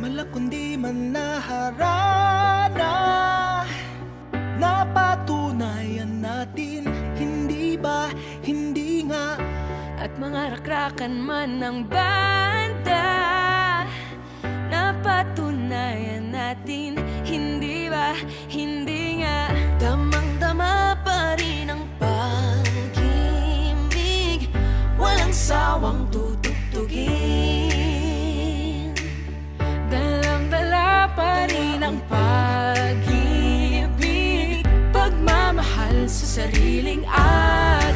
Malakundi man naharana, napatunayan natin, hindi ba, hindi nga. At mga rakrakan man ng banda, napatunayan natin, hindi ba, hindi nga. Damang-dama pa rin ang pag-ibig, walang sawang tutugtugin. Dalang-dala pa rin ang pag-ibig, pagmamahal sa sariling atin.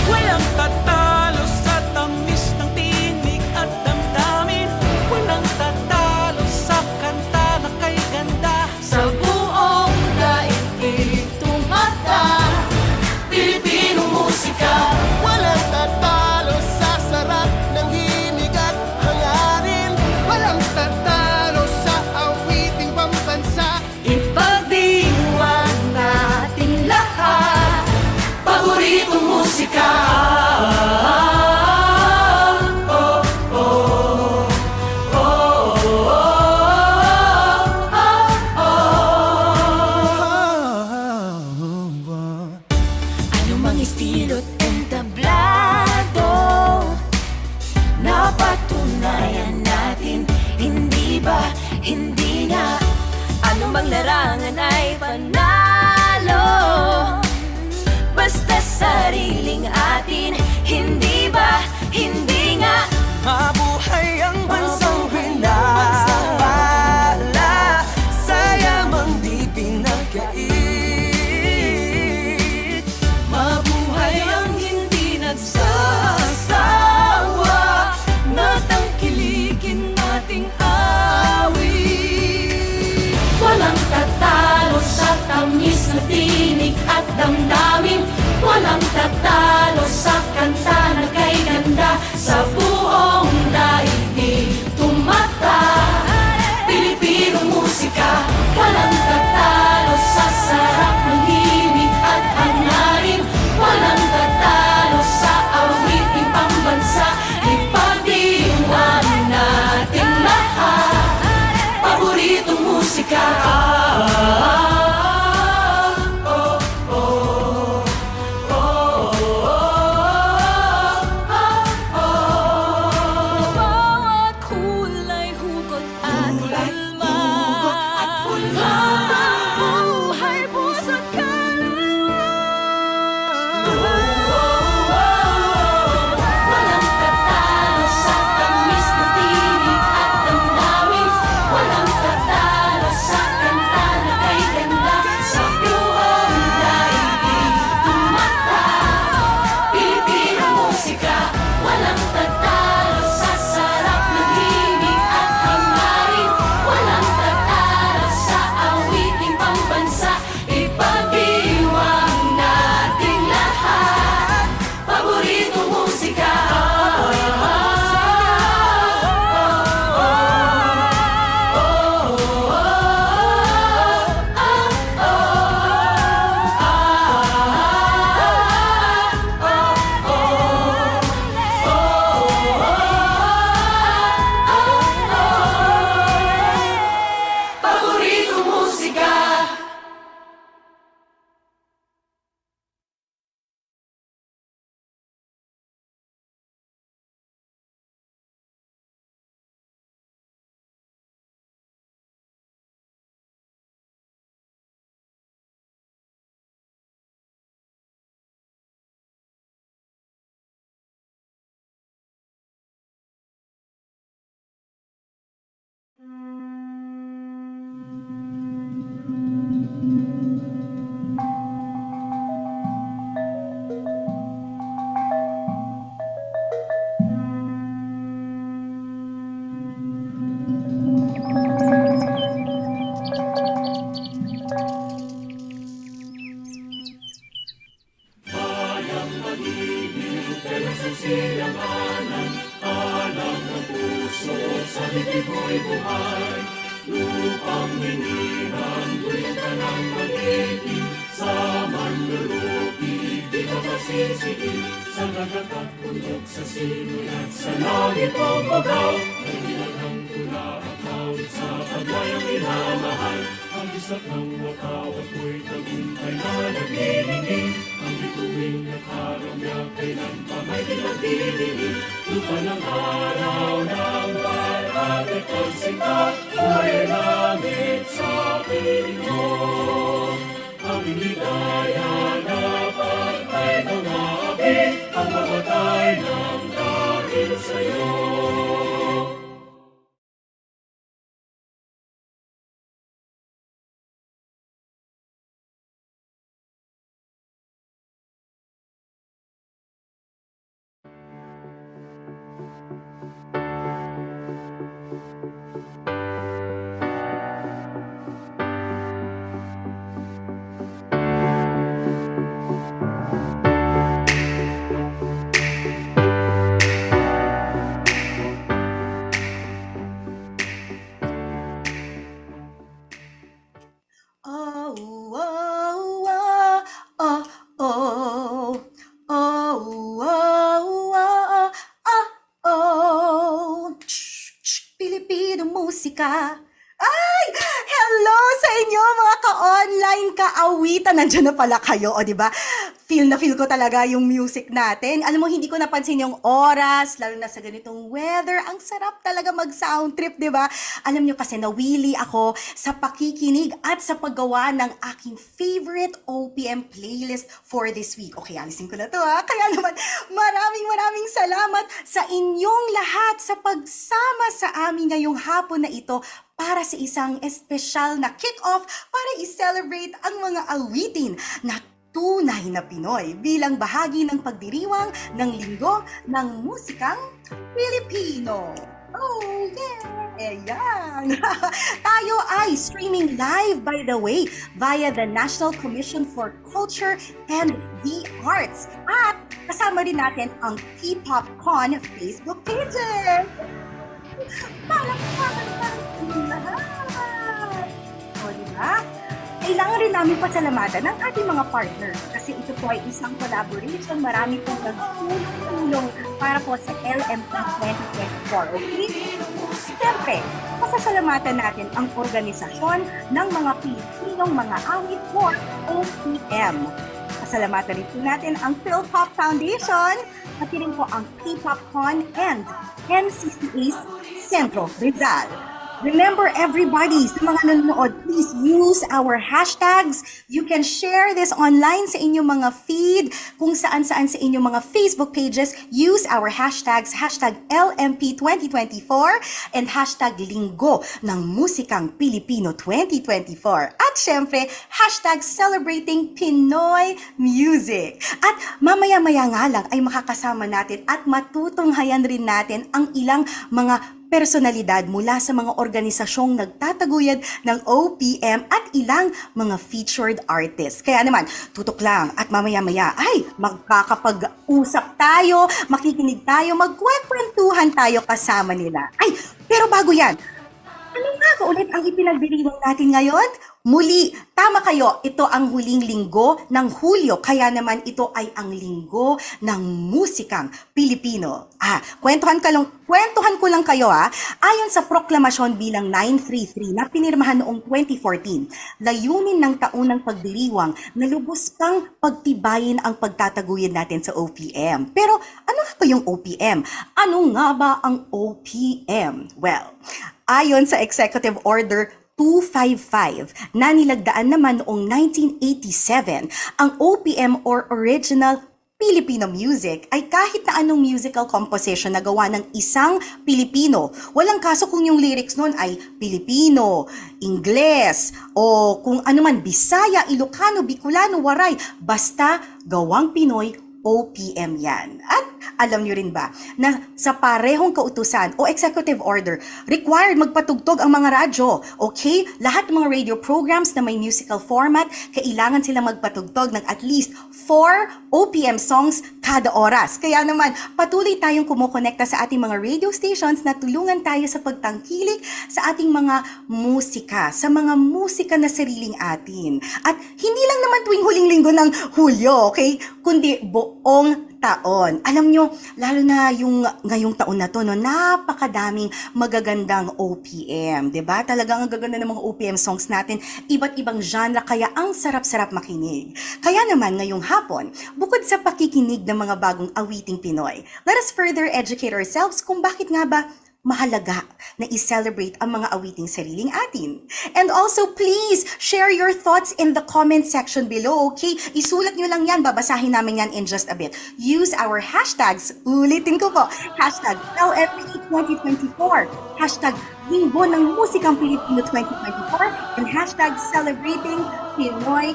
Walang tatalo sa tamis ng tinig at damdamin. Walang tatalo sa kanta na kay ganda. Sa buong daigdig tumata, Pilipino musika. Walang tatalo sa sarap ng himig at hangarin. Walang tatalo sa awiting pambansa. Ipagdiwang nating lahat, paboritong musika. Anumang estilo't entablado, napatunayan natin, hindi ba, hindi nga. Anumang larangan ay panalo, basta sariling atin, hindi ba, hindi nga. Mabuhay ang bansang pinapala, sayamang di pinagkait. Mabuhay ang hindi nagsasawa, natangkilikin nating awit. Walang tatalo sa tamis na tinig at damdamin, walang tatalo sa kanta na kay ganda. Sa buong daigdig tumata, Pilipino musika. Walang tatalo sa sarap ng himig at hangarin, walang tatalo sa awiting pambansa. Ipagdiwang natin lahat, paboritong musika. Bawat kulay, hugot at hulma, habang buhay, puso't kaluluwa. Walang tatalo sa tamis na tinig at damdamin, walang tatalo sa kanta na kay ganda. Sa buong daigdig tumata, Pilipino musika. Walang tatalo sa sarap ng himig at hangarin, walang tatalo sa awiting pambansa. Ipagdiwang nating lahat, paboritong musika. Paboritong musika. Sabik ko'y buhay, lupang hinirang, duyan ka ng mag-ibig, sa manlulupig, di ka masisiin, sa dagat at bundok, sa simoy at sa langit o bagaw, ay nilagang Sa paglayang minamahal, ang bisag ng wakaw at mo'y tagumpay na naglilingin. Ang bituin at araw niya kailan pa may pinagdidinig. Lupa ng araw ng balat at pagsikat, buhay ay langit sa piling mo. Ang ligaya na patay mga api, ang mamatay ng dahil sa'yo. Oh, oh, oh, oh, oh, oh, oh, oh, oh, oh. Pilipino musika. Ay! Hello sa inyo mga ka-online, ka-awitan. Nandiyan na pala kayo, o di ba? Feel na feel ko talaga yung music natin. Alam mo, hindi ko napansin yung oras, lalo na sa ganitong weather. Ang sarap talaga mag-sound trip, di ba? Alam nyo kasi nawili ako sa pakikinig at sa paggawa ng aking favorite OPM playlist for this week. Okay, alisin ko na to ha. Kaya naman, maraming salamat sa inyong lahat sa pagsama sa amin ngayong hapon na ito para sa isang espesyal na kick-off para i-celebrate ang mga awitin na tunay na Pinoy bilang bahagi ng pagdiriwang ng Linggo ng Musikang Pilipino. Oh, yeah! Ayan! Tayo ay streaming live, by the way, via the National Commission for Culture and the Arts. At kasama rin natin ang P-Pop Con Facebook pages. Palakpakan lahat! O, diba? Kailangan rin namin pasalamatan ng ating mga partners kasi ito po ay isang collaboration. Marami pong nagtulong para po sa LMP 2024. Okay? Siyempre, pasasalamatan natin ang organisasyon ng mga Pilipinong mga awit or OPM. Pasalamatan rin po natin ang PhilPop Foundation, pati rin po ang P-Pop Con and NCCA's Centro Rizal. Remember everybody, sa mga nanonood, please use our hashtags. You can share this online sa inyong mga feed, kung saan-saan sa inyong mga Facebook pages. Use our hashtags, hashtag LMP2024 and hashtag Linggo ng Musikang Pilipino 2024. At syempre, hashtag Celebrating Pinoy Music. At mamaya-maya nga lang ay makakasama natin at matutunghayan rin natin ang ilang mga personalidad mula sa mga organisasyong nagtataguyod ng OPM at ilang mga featured artists. Kaya naman, tutok lang at mamaya-maya ay magkakapag-usap tayo, makikinig tayo, magkwekwentuhan tayo kasama nila. Ay, pero bago yan, ano nga ba ulit ang ipinagdiriwang natin ngayon? Muli, tama kayo, ito ang huling linggo ng Hulyo, kaya naman ito ay ang linggo ng musikang Pilipino. Kwentuhan ko lang kayo ayon sa proklamasyon bilang 933 na pinirmahan noong 2014, layunin ng taunang pagdiriwang na lubos kang pagtibayin ang pagtataguyod natin sa OPM. Pero ano nga ba yung OPM? Ano nga ba ang OPM? Well, ayon sa Executive Order 255 na nilagdaan naman noong 1987, ang OPM or Original Filipino Music ay kahit na anong musical composition na gawa ng isang Pilipino. Walang kaso kung yung lyrics nun ay Pilipino, Ingles, o kung ano man, Bisaya, Ilocano, Bicolano, Waray, basta gawang Pinoy, OPM yan. At alam nyo rin ba na sa parehong kautusan o executive order, required magpatugtog ang mga radyo. Okay? Lahat ng mga radio programs na may musical format, kailangan silang magpatugtog ng at least 4 OPM songs kada oras. Kaya naman, patuloy tayong kumukonekta sa ating mga radio stations na tulungan tayo sa pagtangkilik sa ating mga musika, sa mga musika na sariling atin. At hindi lang naman tuwing huling linggo ng Hulyo, okay? Kundi buong taon. Alam nyo, lalo na yung ngayong taon na to, no, napakadaming magagandang OPM, 'di ba? Talagang ang gaganda ng mga OPM songs natin, iba't ibang genre, kaya ang sarap-sarap makinig. Kaya naman ngayong hapon, bukod sa pakikinig ng mga bagong awiting Pinoy, let us further educate ourselves kung bakit nga ba mahalaga na i-celebrate ang mga awiting sariling atin. And also, please share your thoughts in the comment section below, okay? Isulat nyo lang yan, babasahin namin yan in just a bit. Use our hashtags, ulitin ko po, hashtag LMP2024, hashtag Linggo ng Musikang Pilipino 2024, and hashtag Celebrating Pinoy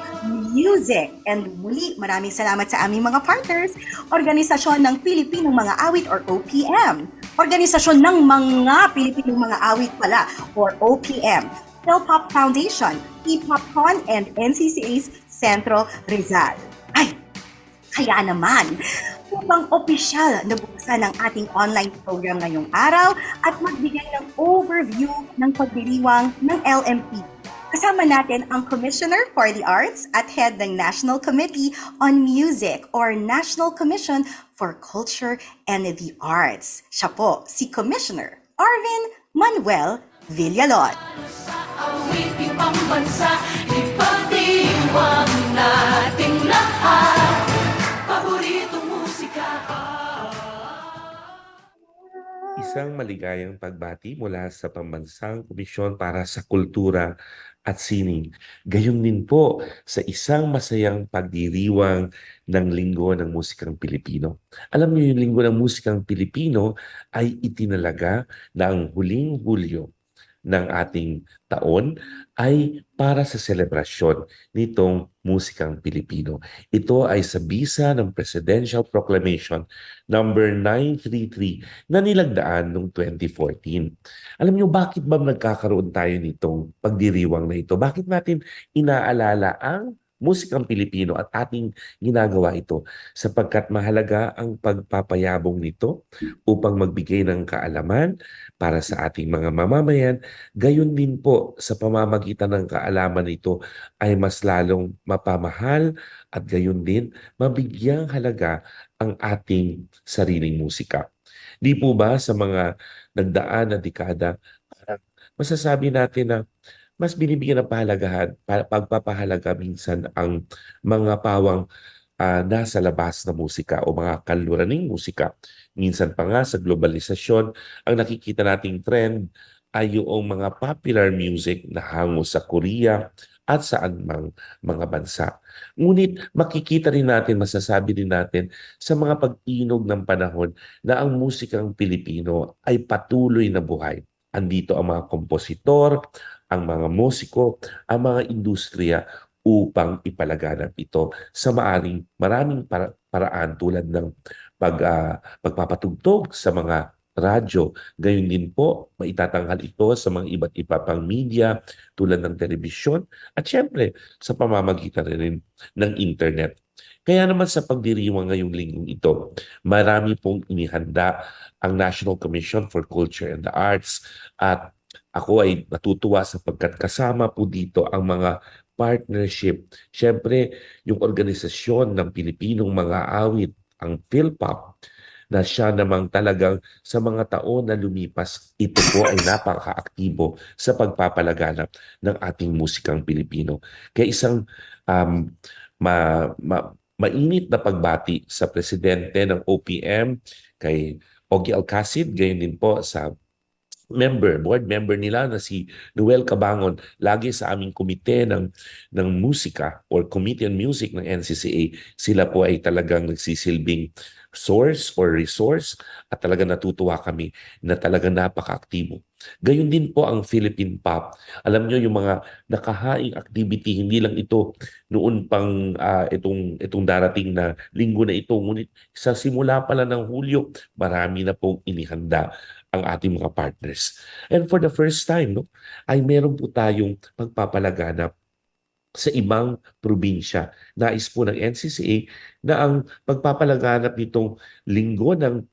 Music. And muli, maraming salamat sa aming mga partners, Organisasyon ng Pilipinong Mga Awit or OPM, Organisasyon ng Mga Pilipinong Mga Awit pala or OPM, Philpop Foundation, P-Popcon, and NCCA's Centro Rizal. Ay, kaya naman, upang opisyal na buksan ang ating online program ngayong araw at magbigay ng overview ng pagdiriwang ng LMP. Kasama natin ang Commissioner for the Arts at Head ng National Committee on Music or National Commission for Culture and the Arts. Siya po, si Commissioner Arvin Manuel Villalon. Awiting pambansa, ipagdiwang nating lahat. Paboritong musika. Isang maligayang pagbati mula sa Pambansang Komisyon para sa Kultura at Sining. Gayon din po sa isang masayang pagdiriwang ng Linggo ng Musikang Pilipino. Alam niyo, yung Linggo ng Musikang Pilipino ay itinalaga na ang huling Hulyo ng ating taon ay para sa selebrasyon nitong musikang Pilipino. Ito ay sa bisa ng Presidential Proclamation number 933 na nilagdaan noong 2014. Alam niyo bakit ba nagkakaroon tayo nitong pagdiriwang na ito? Bakit natin inaalala ang musikang Pilipino at ating ginagawa ito? Sapagkat mahalaga ang pagpapayabong nito upang magbigay ng kaalaman para sa ating mga mamamayan. Gayon din po sa pamamagitan ng kaalaman nito ay mas lalong mapamahal at gayon din mabigyang halaga ang ating sariling musika. Di po ba sa mga nagdaan na dekada, parang masasabi natin na mas binibigyan ng pagpapahalaga minsan ang mga pawang nasa labas na musika o mga kaluraning musika. Minsan pa nga sa globalisasyon, ang nakikita nating trend ay yung mga popular music na hango sa Korea at sa anumang mga bansa. Ngunit makikita rin natin, masasabi rin natin sa mga pag-inog ng panahon na ang musikang Pilipino ay patuloy na buhay. Andito ang mga kompositor, ang mga musiko, ang mga industriya upang ipalaganap ito sa maraming paraan tulad ng pagpapatugtog sa mga radyo. Gayon din po, maitatanghal ito sa mga iba't iba pang media tulad ng telebisyon at syempre sa pamamagitan rin ng internet. Kaya naman sa pagdiriwang ngayong linggong ito, marami pong inihanda ang National Commission for Culture and the Arts at ako ay natutuwa sapagkat kasama po dito ang mga partnership. Siyempre, yung organisasyon ng Pilipinong mga awit, ang Philpop, na siya namang talagang sa mga taon na lumipas, ito po ay napaka-aktibo sa pagpapalaganap ng ating musikang Pilipino. Kaya isang mainit na pagbati sa presidente ng OPM, kay Ogie Alcacid, gayon din po sa board member nila na si Noel Cabangon, lagi sa aming komite ng musika or Committee on Music ng NCCA. Sila po ay talagang nagsisilbing source or resource at talagang natutuwa kami na talagang napaka-aktibo. Gayon din po ang Philippine Pop. Alam nyo yung mga nakahaing activity, hindi lang ito noon pang itong darating na linggo na ito. Ngunit sa simula pala ng Hulyo, marami na pong inihanda ang ating mga partners. And for the first time, ay meron po tayong pagpapalaganap sa ibang probinsya. Nais po ng NCCA na ang pagpapalaganap nitong linggo ng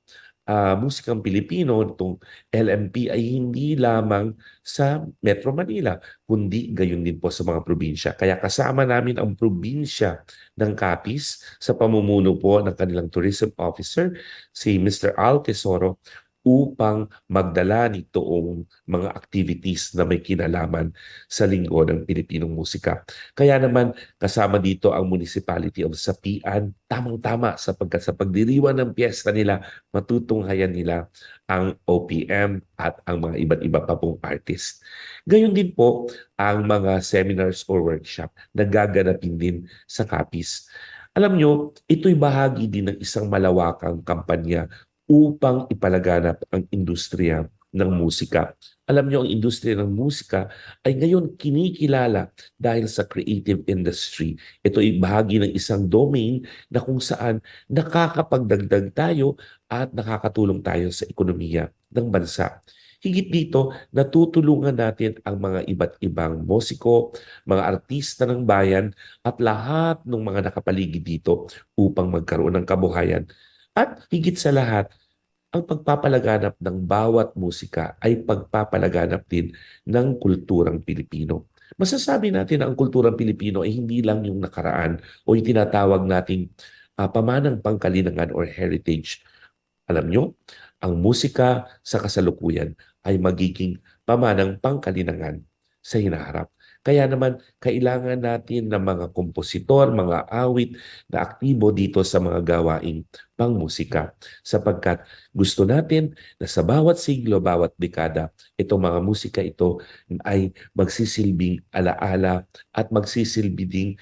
musikang Pilipino, itong LMP ay hindi lamang sa Metro Manila, kundi gayon din po sa mga probinsya. Kaya kasama namin ang probinsya ng Capiz sa pamumuno po ng kanilang tourism officer, si Mr. Al Tesoro, upang magdala nitoong mga activities na may kinalaman sa Linggo ng Pilipinong Musika. Kaya naman kasama dito ang Municipality of Sapian, tamang-tama sapagkat sa pagdiriwang ng piyesta nila, matutunghayan nila ang OPM at ang mga iba't iba pa pong artist. Gayon din po ang mga seminars or workshop na gaganapin din sa Capiz. Alam nyo, ito'y bahagi din ng isang malawakang kampanya upang ipalaganap ang industriya ng musika. Alam nyo, ang industriya ng musika ay ngayon kinikilala dahil sa creative industry. Ito ay bahagi ng isang domain na kung saan nakakapagdagdag tayo at nakakatulong tayo sa ekonomiya ng bansa. Higit dito, natutulungan natin ang mga iba't ibang musiko, mga artista ng bayan at lahat ng mga nakapaligid dito upang magkaroon ng kabuhayan. At higit sa lahat, ang pagpapalaganap ng bawat musika ay pagpapalaganap din ng kulturang Pilipino. Masasabi natin na ang kulturang Pilipino ay hindi lang yung nakaraan o yung tinatawag nating pamanang pangkalinangan or heritage. Alam nyo, ang musika sa kasalukuyan ay magiging pamanang pangkalinangan sa hinaharap. Kaya naman, kailangan natin ng mga kompositor, mga awit na aktibo dito sa mga gawaing pangmusika. Sapagkat gusto natin na sa bawat siglo, bawat dekada, itong mga musika ito ay magsisilbing alaala at magsisilbi ding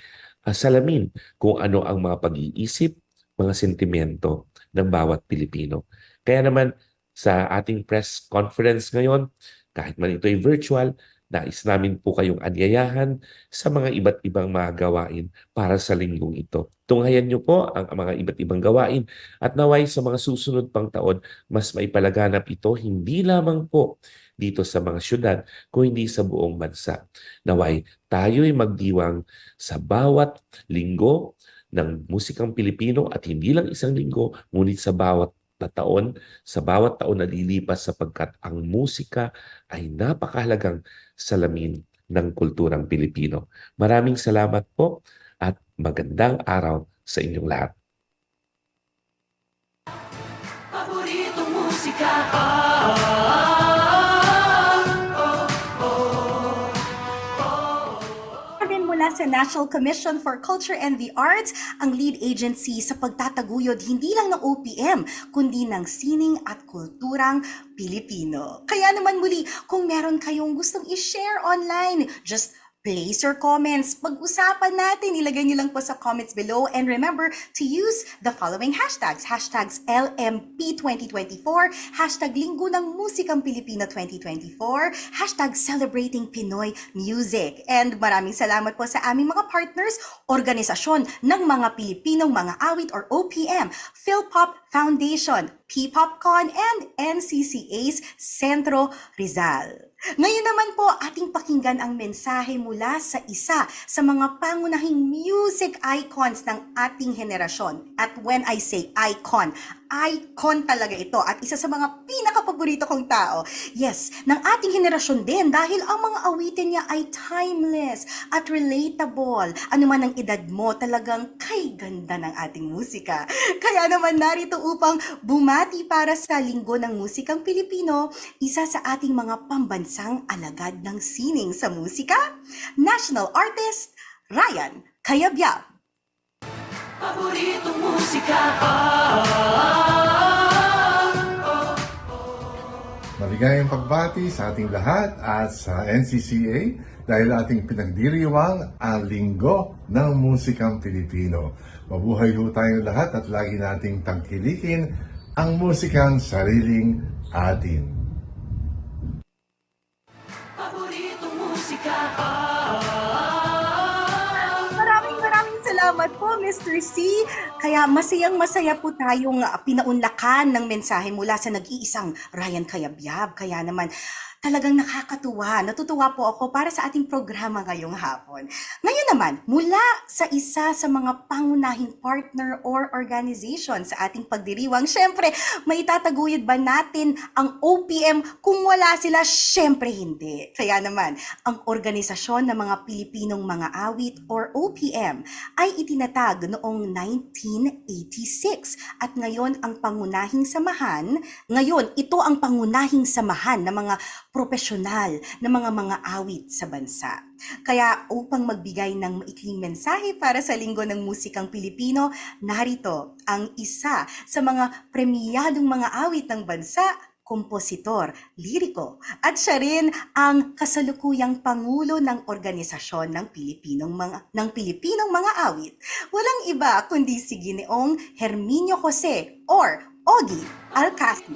salamin kung ano ang mga pag-iisip, mga sentimento ng bawat Pilipino. Kaya naman, sa ating press conference ngayon, kahit man ito ay virtual, nais namin po kayong anyayahan sa mga iba't ibang mga gawain para sa linggong ito. Tunghayan niyo po ang mga iba't ibang gawain at naway sa mga susunod pang taon, mas maipalaganap ito hindi lamang po dito sa mga syudad, kundi sa buong bansa. Naway tayo'y magdiwang sa bawat linggo ng musikang Pilipino at hindi lang isang linggo, ngunit sa bawat sa bawat taon na lilipas sapagkat ang musika ay napakahalagang salamin ng kulturang Pilipino. Maraming salamat po at magandang araw sa inyong lahat. Paboritong musika. Rin mula sa National Commission for Culture and the Arts, ang lead agency sa pagtataguyod hindi lang ng OPM, kundi ng sining at kulturang Pilipino. Kaya naman muli, kung meron kayong gustong i-share online, just place your comments. Pag-usapan natin, ilagay niyo lang po sa comments below. And remember to use the following hashtags. Hashtags LMP2024, hashtag Linggo ng Musikang Pilipino 2024, hashtag Celebrating Pinoy Music. And maraming salamat po sa aming mga partners, organisasyon ng mga Pilipinong mga awit or OPM, Philpop Foundation, P-Popcon, and NCCA's Centro Rizal. Ngayon naman po, ating pakinggan ang mensahe mula sa isa sa mga pangunahing music icons ng ating henerasyon. At when I say icon talaga ito at isa sa mga pinakapaborito kong tao. Yes, ng ating henerasyon din dahil ang mga awitin niya ay timeless at relatable. Ano man ang edad mo, talagang kay ganda ng ating musika. Kaya naman narito upang bumati para sa Linggo ng Musikang Pilipino, isa sa ating mga pambansang alagad ng sining sa musika, national artist, Ryan Cayabyab. Paboritong musika. Maligayang pagbati sa ating lahat at sa NCCA dahil ating pinagdiriwang ang Linggo ng Musikang Pilipino. Mabuhay ho tayong lahat at lagi nating tangkilikin ang musikang sariling atin. Paboritong musika. Maraming salamat po, Mr. C. Kaya masayang-masaya po tayong pinaunlakan ng mensahe mula sa nag-iisang Ryan Cayabyab. Kaya naman, Talagang nakakatuwa. Natutuwa po ako para sa ating programa ngayong hapon. Ngayon naman, mula sa isa sa mga pangunahing partner or organization sa ating pagdiriwang, syempre, maitataguyod ba natin ang OPM kung wala sila? Syempre hindi. Kaya naman, ang Organisasyon ng mga Pilipinong Mga Awit or OPM ay itinatag noong 1986 at ngayon ito ang pangunahing samahan ng mga profesional na mga awit sa bansa. Kaya upang magbigay ng maikling mensahe para sa Linggo ng Musikang Pilipino, narito ang isa sa mga premiyadong mga awit ng bansa, kompositor, liriko, at siya rin ang kasalukuyang Pangulo ng Organisasyon ng Pilipinong Mga Awit. Walang iba kundi si Ginoong Herminio Jose or Ogie Alcacid.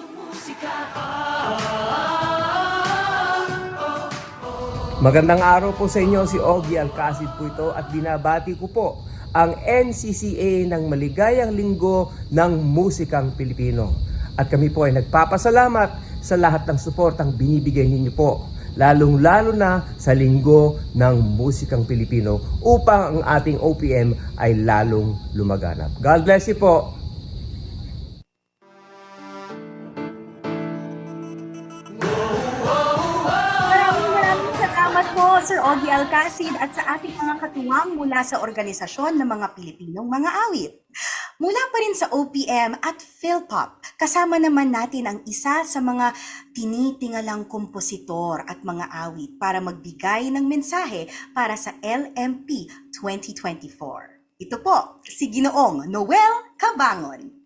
Magandang araw po sa inyo, si Ogie Alcacid po ito at binabati ko po ang NCCA ng maligayang linggo ng musikang Pilipino. At kami po ay nagpapasalamat sa lahat ng suportang binibigay ninyo po, lalong-lalo na sa linggo ng musikang Pilipino upang ang ating OPM ay lalong lumaganap. God bless you po! Maraming salamat po, Sir Ogie Alcacid, at sa ating mga katuwang mula sa Organisasyon ng mga Pilipinong Mga Awit. Mula pa rin sa OPM at PhilPop, kasama naman natin ang isa sa mga tinitingalang kompositor at mga awit para magbigay ng mensahe para sa LMP 2024. Ito po, si Ginoong Noel Cabangon.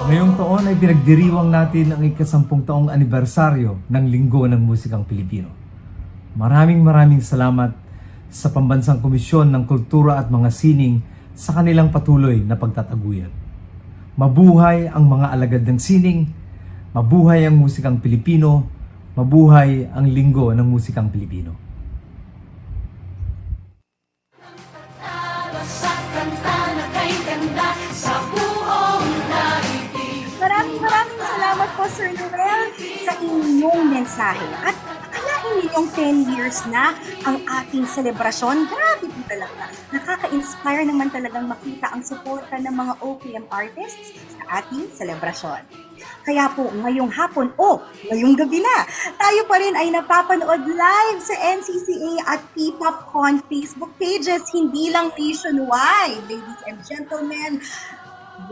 Ngayong taon ay pinagdiriwang natin ang ika-10 taong anibersaryo ng Linggo ng Musikang Pilipino. Maraming salamat sa Pambansang Komisyon ng Kultura at Mga Sining sa kanilang patuloy na pagtataguyod. Mabuhay ang mga alagad ng sining, mabuhay ang musikang Pilipino, mabuhay ang Linggo ng Musikang Pilipino. Sa kanta na kay ganda sa buong daigdig. Maraming salamat po, Sir Noel, sa inyong mensahe. At akalain ninyong 10 years na ang ating selebrasyon. Grabe po talaga. Nakaka-inspire naman talagang makita ang suporta ng mga OPM artists sa ating selebrasyon. Kaya po, ngayong hapon o ngayong gabi na, tayo pa rin ay napapanood live sa NCCA at P-PopCon Facebook pages, hindi lang nationwide. Ladies and gentlemen,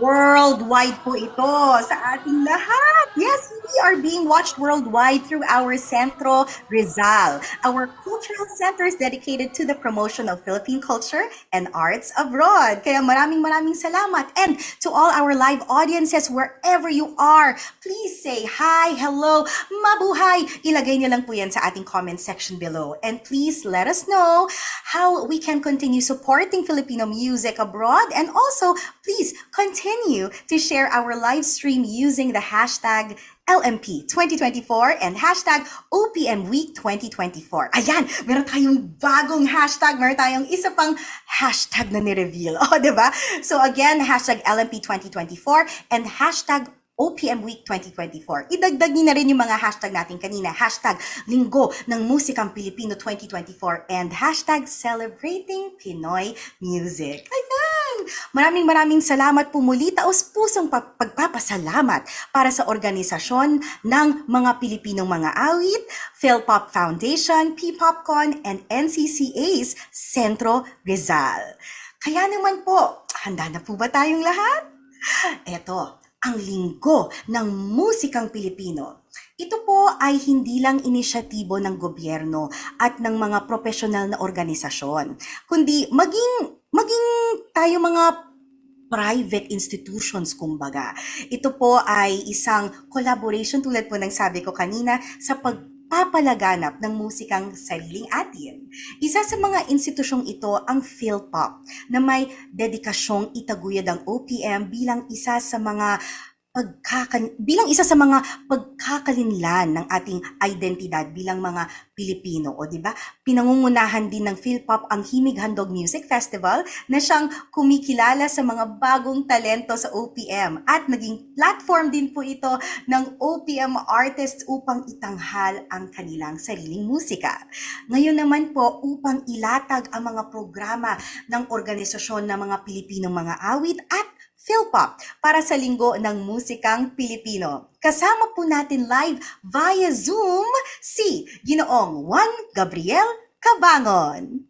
worldwide po ito sa ating lahat. Yes, we are being watched worldwide through our Centro Rizal, our cultural centers dedicated to the promotion of Philippine culture and arts abroad. Kaya maraming salamat. And to all our live audiences, wherever you are, please say hi, hello, mabuhay. Ilagay niyo lang po yan sa ating comment section below. And please let us know how we can continue supporting Filipino music abroad. And also, please continue to share our live stream using the hashtag LMP 2024 and hashtag OPM Week 2024. Ayan, meron tayong bagong hashtag, meron tayong isa pang hashtag na ni-reveal. O, diba? So again, hashtag LMP 2024 and hashtag OPM Week 2024. Idagdag niyo na rin yung mga hashtag natin kanina. Hashtag Linggo ng Musikang Pilipino 2024 and hashtag Celebrating Pinoy Music. Ayan! Maraming salamat po muli. Taos-pusong pagpapasalamat para sa organisasyon ng mga Pilipinong Mga Awit, PhilPop Foundation, P-PopCon, and NCCA's Centro Rizal. Kaya naman po, handa na po ba tayong lahat? Eto, ang Linggo ng Musikang Pilipino. Ito po ay hindi lang inisyatibo ng gobyerno at ng mga profesional na organisasyon, kundi maging tayo mga private institutions kumbaga. Ito po ay isang collaboration tulad po ng sabi ko kanina sa pagpapalaganap ng musikang sariling atin. Isa sa mga institusyong ito ang PhilPop na may dedikasyong itaguyod ang OPM bilang isa sa mga bilang isa sa mga pagkakalinlan ng ating identidad bilang mga Pilipino, o di ba? Pinangungunahan din ng PhilPop ang Himig Handog Music Festival na siyang kumikilala sa mga bagong talento sa OPM at naging platform din po ito ng OPM artists upang itanghal ang kanilang sariling musika. Ngayon naman po, upang ilatag ang mga programa ng organisasyon ng mga Pilipinong mga awit at PhilPop para sa Linggo ng Musikang Pilipino. Kasama po natin live via Zoom si Ginoong Juan Gabriel Cabangon.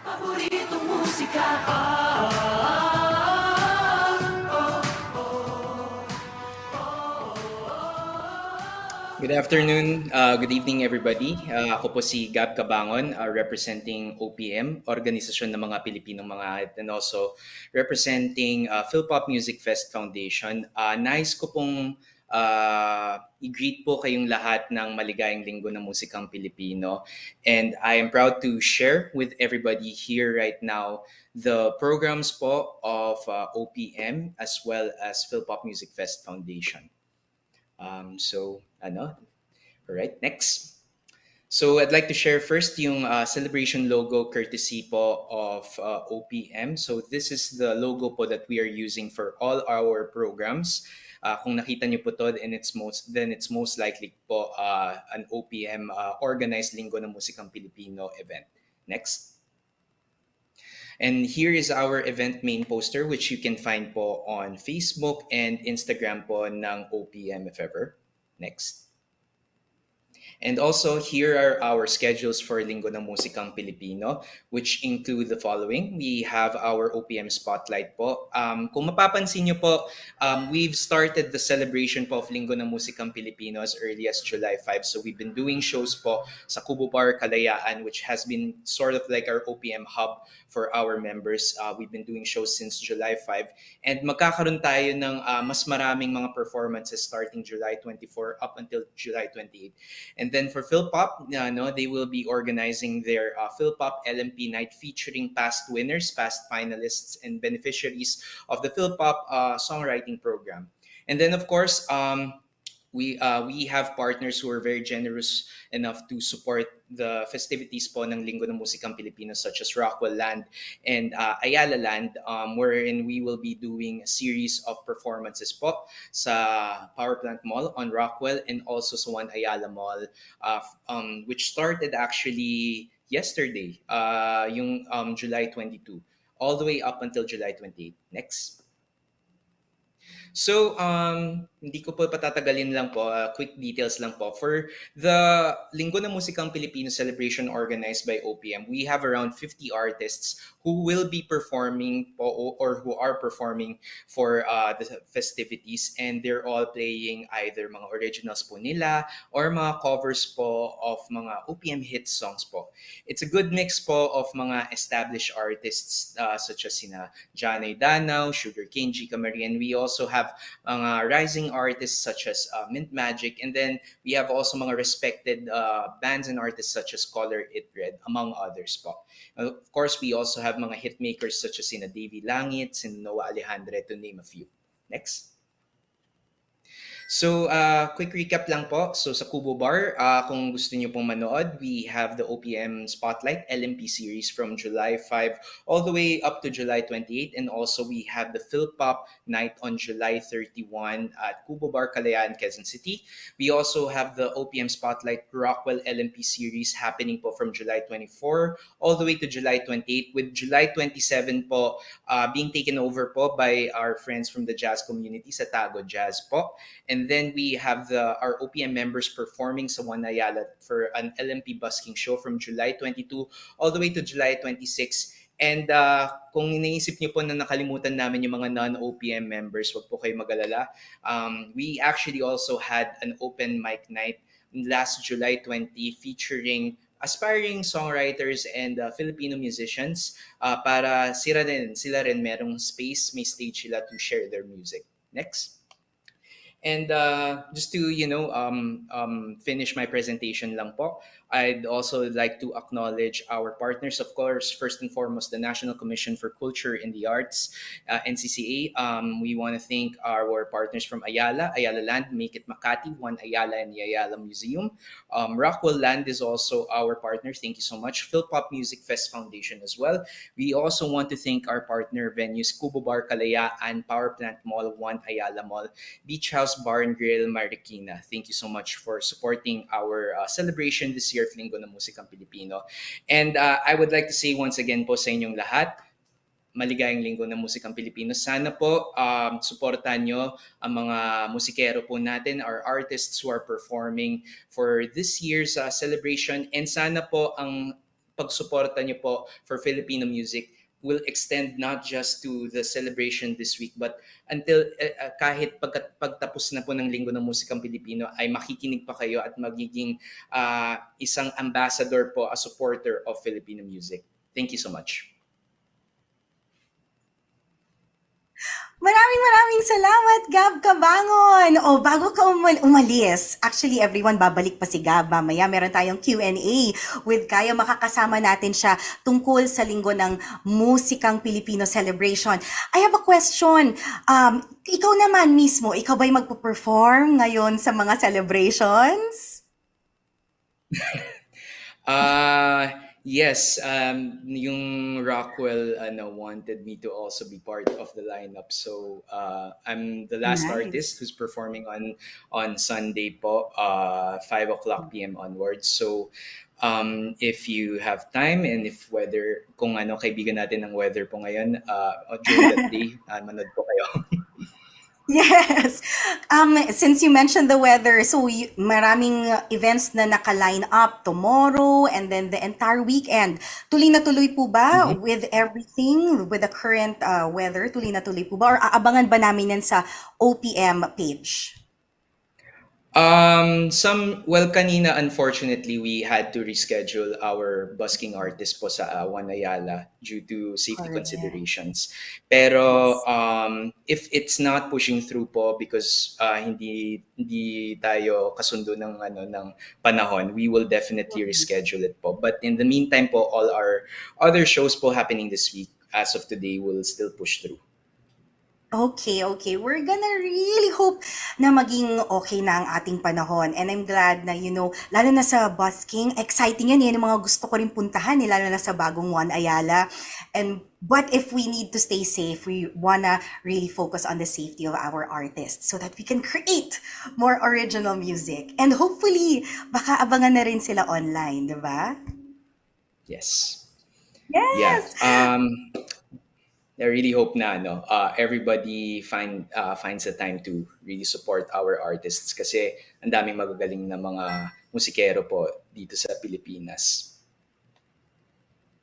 Paboritong musika. Good afternoon, good evening everybody. Ako po si Gab Cabangon, representing OPM, Organisasyon ng mga Pilipinong mga Awit, and also representing PhilPop Music Fest Foundation. Nais ko pong i-greet po kayong lahat ng maligayang linggo ng musikang Pilipino. And I am proud to share with everybody here right now the programs po of OPM as well as PhilPop Music Fest Foundation. All right, next. So I'd like to share first yung celebration logo courtesy po of OPM. So this is the logo po that we are using for all our programs. Kung nakita niyo po to, then it's most likely po an OPM organized Linggo ng Musikang Pilipino event. Next. And here is our event main poster, which you can find po on Facebook and Instagram po ng OPM if ever. Next. And also, here are our schedules for Linggo ng Musikang Pilipino, which include the following. We have our OPM Spotlight po. Kung mapapansin nyo po, we've started the celebration po of Linggo ng Musikang Pilipino as early as July 5. So we've been doing shows po sa Kubo Bar, Kalayaan, which has been sort of like our OPM hub for our members. We've been doing shows since July 5. And magkakaroon tayo ng mas maraming mga performances starting July 24 up until July 28. And then for PhilPop, they will be organizing their PhilPop LMP night featuring past winners, past finalists, and beneficiaries of the PhilPop songwriting program. And then, of course, we have partners who are very generous enough to support the festivities po ng Linggo ng Musikang Pilipino, such as Rockwell Land and Ayala Land, wherein we will be doing a series of performances po sa Power Plant Mall on Rockwell and also sa One Ayala Mall, which started actually yesterday, yung July 22, all the way up until July 28. Next. So, hindi ko po patatagalin lang po, quick details lang po. For the Linggo ng Musikang Pilipino celebration organized by OPM, we have around 50 artists who will be performing po, or who are performing for the festivities, and they're all playing either mga originals po nila or mga covers po of mga OPM hit songs po. It's a good mix po of mga established artists such as sina Janay Danao, Sugarcane, Gika Marie, and we also have mga rising artists such as Mint Magic, and then we have also mga respected bands and artists such as Color It Red, among others po. Of course, we also have mga hitmakers such as sina Davy Langit, sina Noah Alejandre, to name a few. Next. So, quick recap lang po. So, sa Kubo Bar, kung gusto niyo pong manood, we have the OPM Spotlight LMP series from July 5 all the way up to July 28. And also, we have the PhilPop night on July 31 at Kubo Bar, Kalayaan, Quezon City. We also have the OPM Spotlight Rockwell LMP series happening po from July 24 all the way to July 28, with July 27 po being taken over po by our friends from the jazz community sa Tago Jazz po. And then we have our OPM members performing sa One Ayala for an LMP busking show from July 22 all the way to July 26. And kung iniisip niyo po na nakalimutan namin yung mga non-OPM members, wag po kayo mag-alala. We actually also had an open mic night last July 20 featuring aspiring songwriters and Filipino musicians para sila rin merong space, may stage sila to share their music. Next. And just to finish my presentation lang po, I'd also like to acknowledge our partners, of course. First and foremost, the National Commission for Culture in the Arts, NCCA. We want to thank our partners from Ayala Land, Make It Makati, One Ayala, and the Ayala Museum. Rockwell Land is also our partner. Thank you so much. Philpop Music Fest Foundation as well. We also want to thank our partner venues, Kubo Bar Kalayaan, Power Plant Mall, One Ayala Mall, Beach House Bar and Grill, Marikina. Thank you so much for supporting our celebration this year of Linggo ng Musikang Pilipino. And I would like to say once again po sa inyong lahat, maligayang Linggo ng Musikang Pilipino. Sana po suportahan nyo ang mga musikero po natin, our artists who are performing for this year's celebration. And sana po ang pagsuporta nyo po for Filipino music will extend not just to the celebration this week, but until kahit pagtapos na po ng Linggo ng Musikang Pilipino ay makikinig pa kayo at magiging isang ambassador po, a supporter of Filipino music. Thank you so much. Maraming salamat, Gab Cabangon. O, bago ka umalis, actually, everyone, babalik pa si Gab. Mamaya, meron tayong Q&A with Kayo. Makakasama natin siya tungkol sa Linggo ng Musikang Pilipino Celebration. I have a question. Ikaw naman mismo, ikaw ba'y magpo-perform ngayon sa mga celebrations? Yes, yung Rockwell wanted me to also be part of the lineup. So I'm the last Nice. artist who's performing on Sunday po, 5 p.m. onwards. So if you have time and if weather, kung kaibigan natin ng weather po ngayon, during that day, manood po kayo. Yes. Since you mentioned the weather, so maraming events na naka-line up tomorrow and then the entire weekend. Tuloy na tuloy po ba with everything, with the current weather? Tuloy na tuloy po ba? Or aabangan ba namin yan sa OPM page? Kanina, unfortunately, we had to reschedule our busking artist po sa One Ayala due to safety Correct. considerations. Pero if it's not pushing through po because hindi tayo kasundo ng panahon, we will definitely reschedule it po. But in the meantime po, all our other shows po happening this week as of today will still push through. Okay. We're gonna really hope na maging okay na ang ating panahon. And I'm glad na, lalo na sa busking, exciting yan. Yan yung mga gusto ko rin puntahan, lalo na sa bagong One Ayala. But if we need to stay safe, we wanna really focus on the safety of our artists so that we can create more original music. And hopefully, baka abangan na rin sila online, di ba? Yes. Yes! Yeah. I really hope na everybody finds the time to really support our artists kasi ang daming magagaling na mga musikero po dito sa Pilipinas.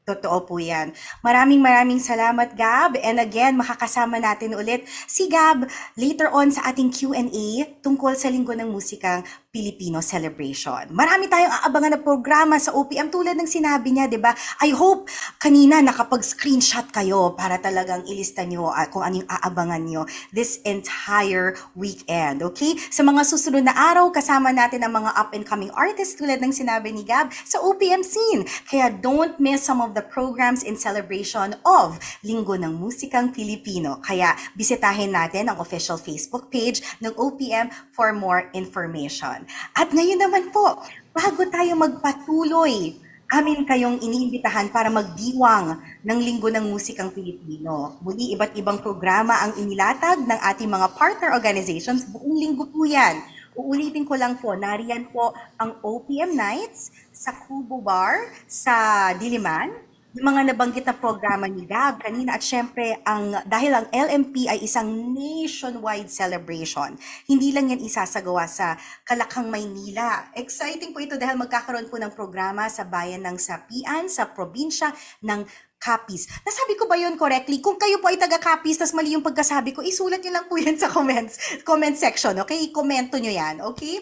Totoo po yan. Maraming salamat, Gab. And again, makakasama natin ulit si Gab later on sa ating Q&A tungkol sa Linggo ng Musikang Pilipino Celebration. Marami tayong aabangan na programa sa OPM tulad ng sinabi niya, di ba? I hope kanina nakapag-screenshot kayo para talagang ilista nyo kung anong aabangan nyo this entire weekend. Okay? Sa mga susunod na araw, kasama natin ang mga up-and-coming artists tulad ng sinabi ni Gab sa OPM scene. Kaya don't miss some of the programs in celebration of Linggo ng Musikang Pilipino. Kaya bisitahin natin ang official Facebook page ng OPM for more information. At ngayon naman po, bago tayo magpatuloy, amin kayong iniimbitahan para magdiwang ng Linggo ng Musikang Pilipino. Muli, iba't ibang programa ang inilatag ng ating mga partner organizations. Buong linggo po yan. Uulitin ko lang po, nariyan po ang OPM Nights sa Kubo Bar sa Diliman. Yung mga nabanggit na programa ni Gab kanina at syempre dahil ang LMP ay isang nationwide celebration, hindi lang yan isasagawa sa Kalakang, Maynila. Exciting po ito dahil magkakaroon po ng programa sa bayan ng Sapian, sa probinsya ng Capiz. Nasabi ko ba yun correctly? Kung kayo po ay taga-Capiz, tas mali yung pagkasabi ko, isulat nyo lang po yan sa comment section, okay? I-komento nyo yan, okay?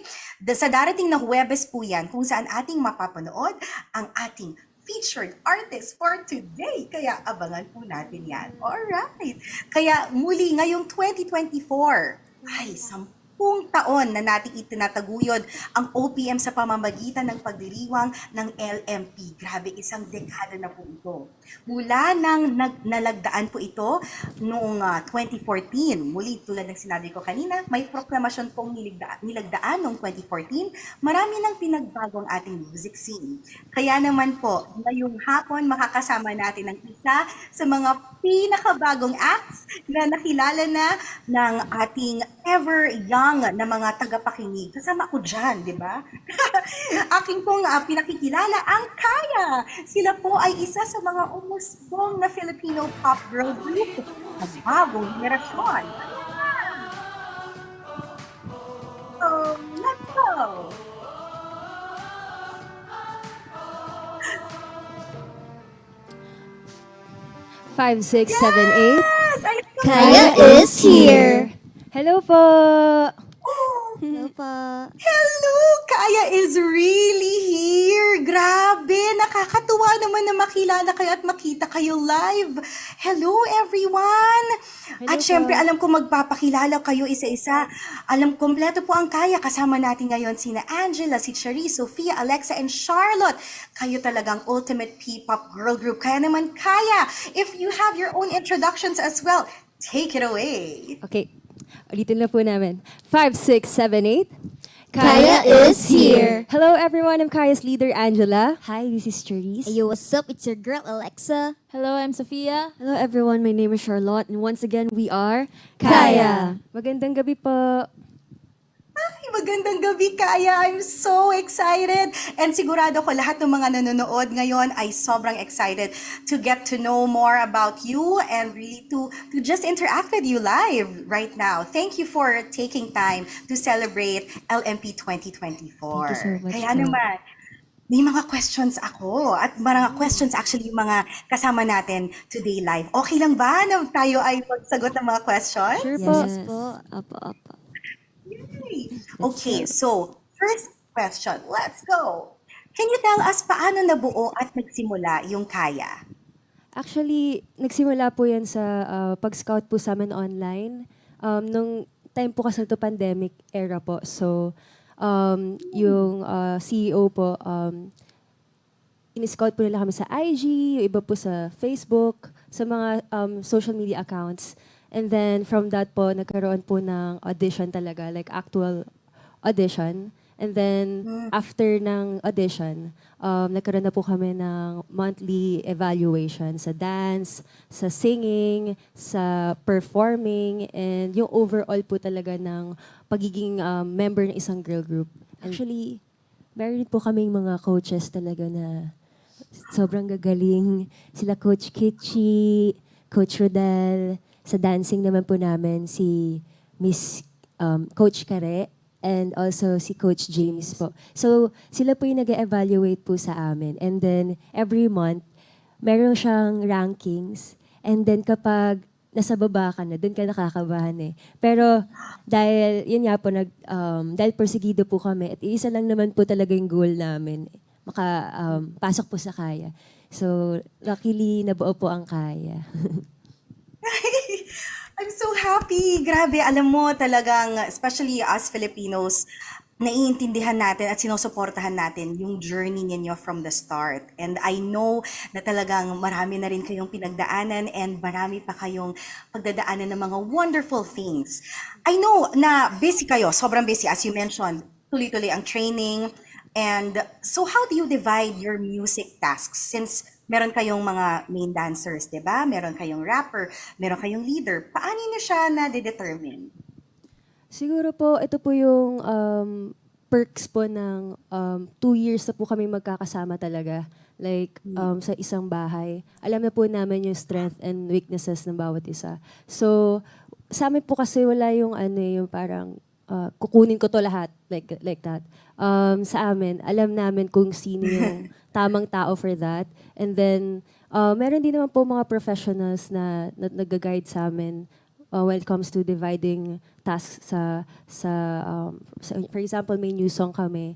Sa darating na Huwebes po yan, kung saan ating mapapanood ang ating featured artist for today. Kaya abangan po natin yan. Alright. Kaya muli ngayong 2024, ay, taon na nating itinataguyod ang OPM sa pamamagitan ng pagdiriwang ng LMP. Grabe, isang dekada na po ito. Mula nang nalagdaan po ito noong 2014. Muli, tulad ng sinabi ko kanina, may proklamasyon pong nilagdaan noong 2014. Marami nang pinagbago ang ating music scene. Kaya naman po, ngayong hapon makakasama natin ang isa sa mga pinakabagong acts na nakilala na ng ating ever young na mga tagapakinig. Kasama ko dyan, di ba? Aking pong pinakikilala ang Kaya. Sila po ay isa sa mga umusbong na Filipino pop girl group ng bagong henerasyon. So, let's go! Five, six, seven, eight. Yes! Kaya is here. Hello po! Hello po. Hello! Kaya is really here! Grabe! Nakakatuwa naman na makilala kayo at makita kayo live. Hello, everyone! At syempre, alam ko magpapakilala kayo isa-isa. Alam, kompleto po ang Kaya. Kasama natin ngayon sina Angela, si Charisse, Sophia, Alexa, and Charlotte. Kayo talagang ultimate P-pop girl group. Kaya naman, Kaya, if you have your own introductions as well, take it away. Okay, ulitin na po namin. 5, 6, 7, 8. Kaya is here. Hello everyone, I'm Kaya's leader, Angela. Hi, this is Charisse. Hey, yo, what's up? It's your girl, Alexa. Hello, I'm Sophia. Hello everyone, my name is Charlotte. And once again, we are Kaya. Magandang gabi po. Ay, magandang gabi, Kaya. I'm so excited. And sigurado ko lahat ng mga nanonood ngayon ay sobrang excited to get to know more about you and really to just interact with you live right now. Thank you for taking time to celebrate LMP 2024. Thank you so much Kaya po. naman, may mga questions ako at mga questions actually yung mga kasama natin today live. Okay lang ba na tayo ay magsagot ng mga questions? Sure po. Yes po. Apo. Okay, so first question, let's go. Can you tell us paano nabuo at nagsimula yung Kaya? Actually, nagsimula po yan sa pag-scout po sa amin online. Nung time po kasi ito pandemic era po. So, yung CEO po, in-scout po nila kami sa IG, yung iba po sa Facebook, sa mga social media accounts. And then from that po, nagkaroon po ng audition talaga, like actual audition. And then after ng audition, nagkaroon na po kami ng monthly evaluation sa dance, sa singing, sa performing, and yung overall po talaga ng pagiging member ng isang girl group. Actually, meron po kaming mga coaches talaga na sobrang gagaling. Sila Coach Kitchi, Coach Rodel. Sa dancing naman po namin si Miss Coach Kare and also si Coach James po. So sila po yung nag-evaluate po sa amin. And then every month, meron siyang rankings. And then kapag nasa baba ka na, dun ka nakakabahan eh. Pero dahil, yun nga po, dahil persegido po kami, at isa lang naman po talaga yung goal namin, pasok po sa Kaya. So luckily, nabuo po ang Kaya. I'm so happy. Grabe, alam mo talagang, especially us Filipinos, naiintindihan natin at sinusuportahan natin yung journey ninyo from the start. And I know na talagang marami na rin kayong pinagdaanan and marami pa kayong pagdadaanan ng mga wonderful things. I know na busy kayo, sobrang busy as you mentioned, tuloy-tuloy ang training. And so how do you divide your music tasks since meron kayong mga main dancers, di ba? Meron kayong rapper, meron kayong leader. Paano niyo siya na-determine? Siguro po, ito po yung perks po ng 2 years na po kami magkakasama talaga. Like, sa isang bahay. Alam na po namin yung strength and weaknesses ng bawat isa. So, sa amin po kasi wala yung yung parang kukunin ko to lahat. Like that. Sa amin, alam namin kung sino yung tamang tao for that. And then, meron din naman po mga professionals na nag-guide sa amin when it comes to dividing tasks for example, may new song kami.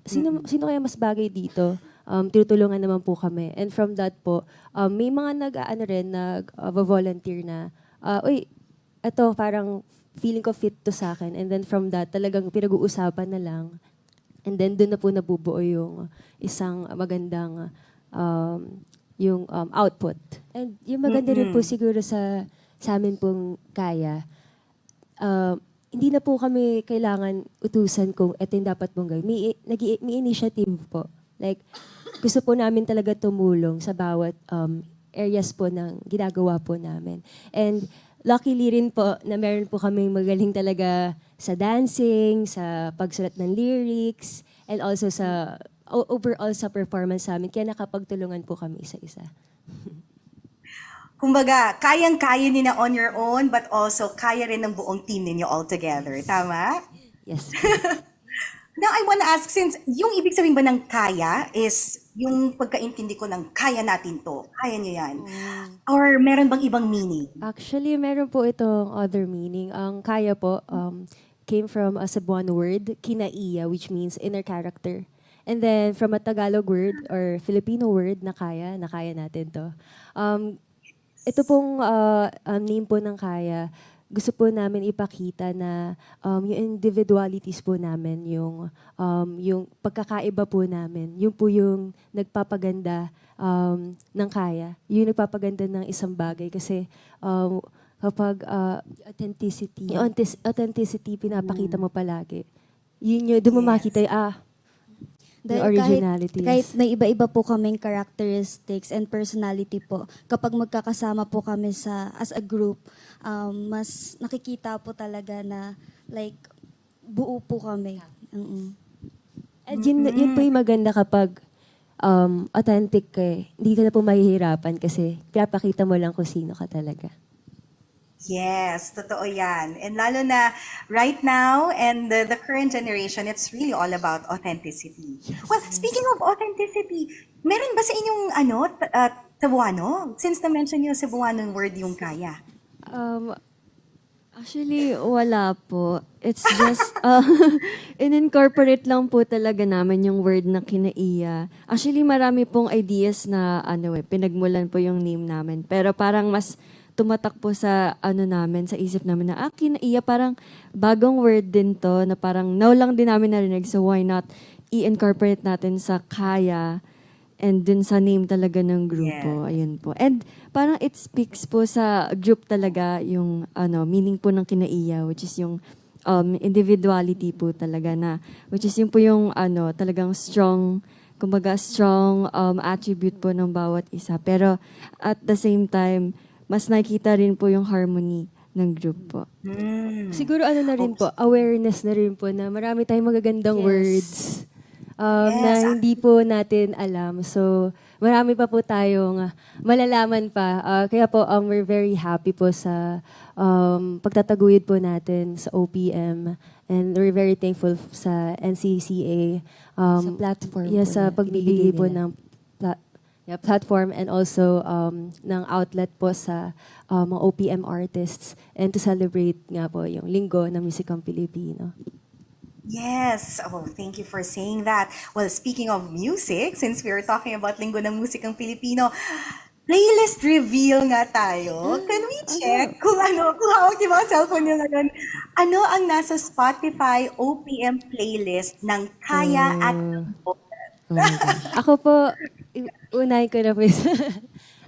Sino kaya mas bagay dito? Tinutulungan naman po kami. And from that po, may mga nag-volunteer na, uy, ito parang feeling ko fit to sa akin. And then from that, talagang pinag-uusapan na lang. And then doon na po nabubuo yung isang magandang output. And yung maganda rin po siguro sa amin pong kaya, hindi na po kami kailangan utusan kung ito yung dapat mong gawin. May initiative po. Like, gusto po namin talaga tumulong sa bawat areas po ng ginagawa po namin. And luckily rin po na meron po kaming magaling talaga sa dancing, sa pagsulat ng lyrics, and also sa overall sa performance namin. Kaya nakapagtulungan po kami isa-isa. Kumbaga, kayang-kaya niyo na on your own, but also kaya rin ng buong team ninyo all together. Tama? Yes. Now, I wanna ask, since yung ibig sabihin ba ng kaya is yung pagkaintindi ko ng kaya natin to, kaya niyo yan? Or meron bang ibang meaning? Actually, meron po itong other meaning. Ang kaya po came from a Cebuano word, kinaiya, which means inner character. And then from a Tagalog word or Filipino word na kaya natin to. Ito pong name po ng kaya, gusto po namin ipakita na yung individualities po namin, yung pagkakaiba po namin, yun po yung nagpapaganda ng kaya. Yung nagpapaganda ng isang bagay kasi kapag authenticity pinapakita mo palagi. Yun yung, doon mo makita yung the originalities. Kahit may iba-iba po kaming characteristics and personality po, kapag magkakasama po kami as a group, mas nakikita po talaga na like buo po kami. At yun po yung maganda kapag authentic ka eh. Hindi ka na po mahihirapan kasi pinapakita mo lang kung sino ka talaga. Yes, totoo yan. And lalo na right now and the current generation, it's really all about authenticity. Well, speaking of authenticity, meron ba sa inyong Cebuano? Since na-mention yung Cebuano word yung kaya. Actually, wala po. It's just, in-incorporate lang po talaga namin yung word na kinaiya. Actually, marami pong ideas na pinagmulan po yung name namin. Pero parang mas tumatak po sa namin, sa isip namin na kinaiya, parang bagong word din to na parang now lang din namin narinig, so why not i-incorporate natin sa kaya and dun sa name talaga ng grupo. Yes. Ayun po. And parang it speaks po sa group talaga yung meaning po ng kinaiya, which is yung individuality po talaga na, which is yung po yung talagang strong, kumbaga strong attribute po ng bawat isa. Pero at the same time, mas nakikita rin po yung harmony ng group po. Siguro na rin po, awareness na rin po na marami tayong magagandang words na hindi po natin alam. So, marami pa po tayong malalaman pa. Kaya po, we're very happy po sa pagtataguyod po natin sa OPM. And we're very thankful sa NCCA. Sa platform yes, po sa na pagbibigay po nila. ng platform and also ng outlet po sa mga OPM artists and to celebrate nga po yung Linggo ng Musikang Pilipino. Yes. Oh, thank you for saying that. Well, speaking of music, since we were talking about Linggo ng Musikang Pilipino, playlist reveal nga tayo. Can we check kung hawak yung mga cellphone nyo ngayon, ano ang nasa Spotify OPM playlist ng Kaya at Oh my gosh. Ako po, unahin ko na po isa.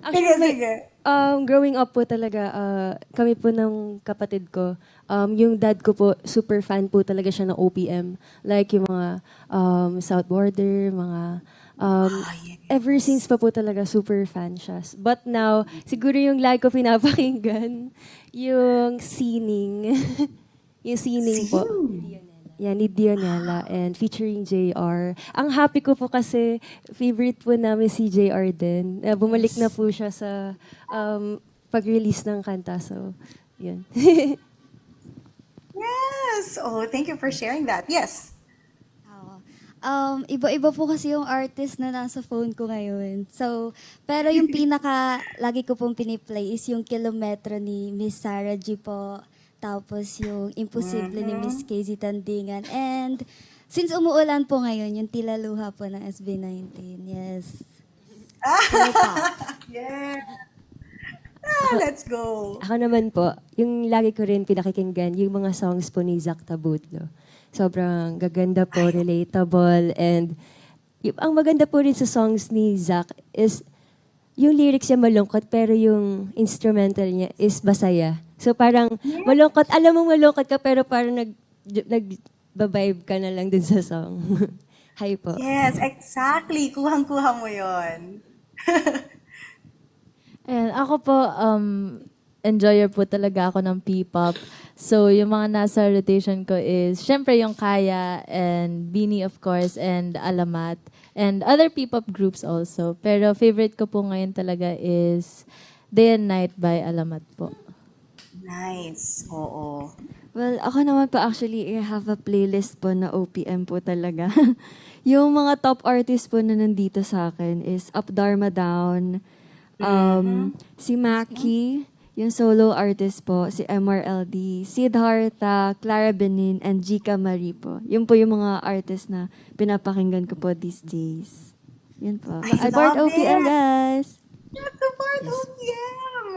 Sige. Growing up po talaga, kami po ng kapatid ko, yung dad ko po, super fan po talaga siya ng OPM. Like yung mga South Border, mga ever since pa po talaga super fan siya. But now, siguro yung lagi ko pinapakinggan, yung Sining. Yung Sining po. Yan, ni Dionela and featuring JR. Ang happy ko po kasi favorite po namin si JR din. Bumalik na po siya sa pag-release ng kanta. So, yun. Yes. Oh, thank you for sharing that. Yes. Iba-iba po kasi yung artist na nasa phone ko ngayon. So, pero yung lagi ko pong piniplay is yung Kilometro ni Miss Sarah G po. Tapos yung Imposible ni Miss Casey Tandingan. And since umuulan po ngayon, yung Tila Luha po ng SB19. Yes. Yeah. Let's go! Ako naman po, yung lagi ko rin pinakikinggan, yung mga songs po ni Zach Tabudlo. Sobrang gaganda po, relatable, and ang maganda po rin sa songs ni Zach is yung lyrics niya malungkot, pero yung instrumental niya is masaya. So parang malungkot, alam mo malungkot ka, pero parang nag-vibe ka na lang dun sa song. Hi po. Yes, exactly. Kuhang-kuha mo yon. Ayan, ako po, enjoyer po talaga ako ng P-pop. So, yung mga nasa rotation ko is, syempre yung Kaya and Beanie of course, and Alamat, and other P-pop groups also. Pero favorite ko po ngayon talaga is Day and Night by Alamat po. Nice. Oo. Well, ako naman po actually, I have a playlist po na OPM po talaga. Yung mga top artists po na nandito sa akin is Up Dharma Down, si Maki, yung solo artist po, si MRLD, Siddhartha, Clara Benin, and Jika Marie po. Yun po yung mga artist na pinapakinggan ko po these days. Yun po. I Support love OPM, it. guys! Support OPM!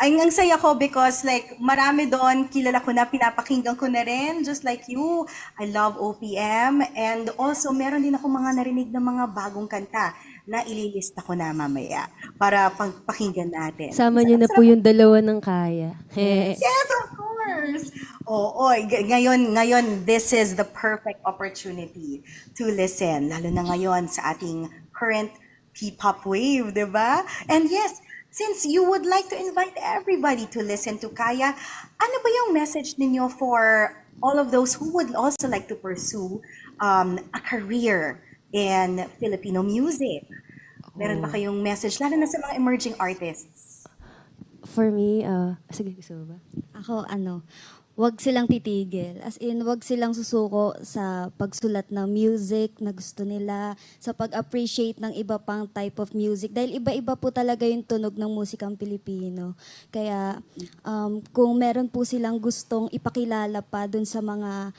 Ay, ang saya ko because like marami doon, kilala ko na, pinapakinggan ko na rin, just like you. I love OPM and also meron din ako mga narinig na mga bagong kanta na ililista ko na mamaya para pakinggan natin. Sama niyo na po yung dalawa ng Kaya. Yes, of course. Oo, ngayon, this is the perfect opportunity to listen, lalo na ngayon sa ating current P-pop wave, di ba? And yes, since you would like to invite everybody to listen to Kaya, ano ba yung message ninyo for all of those who would also like to pursue a career in Filipino music? Meron ba kayong message, lalo na sa mga emerging artists? For me, sige, gusto mo ba? Ako, wag silang titigil. As in, wag silang susuko sa pagsulat ng music na gusto nila, sa pag-appreciate ng iba pang type of music. Dahil iba-iba po talaga yung tunog ng musikang Pilipino. Kaya, kung meron po silang gustong ipakilala pa dun sa mga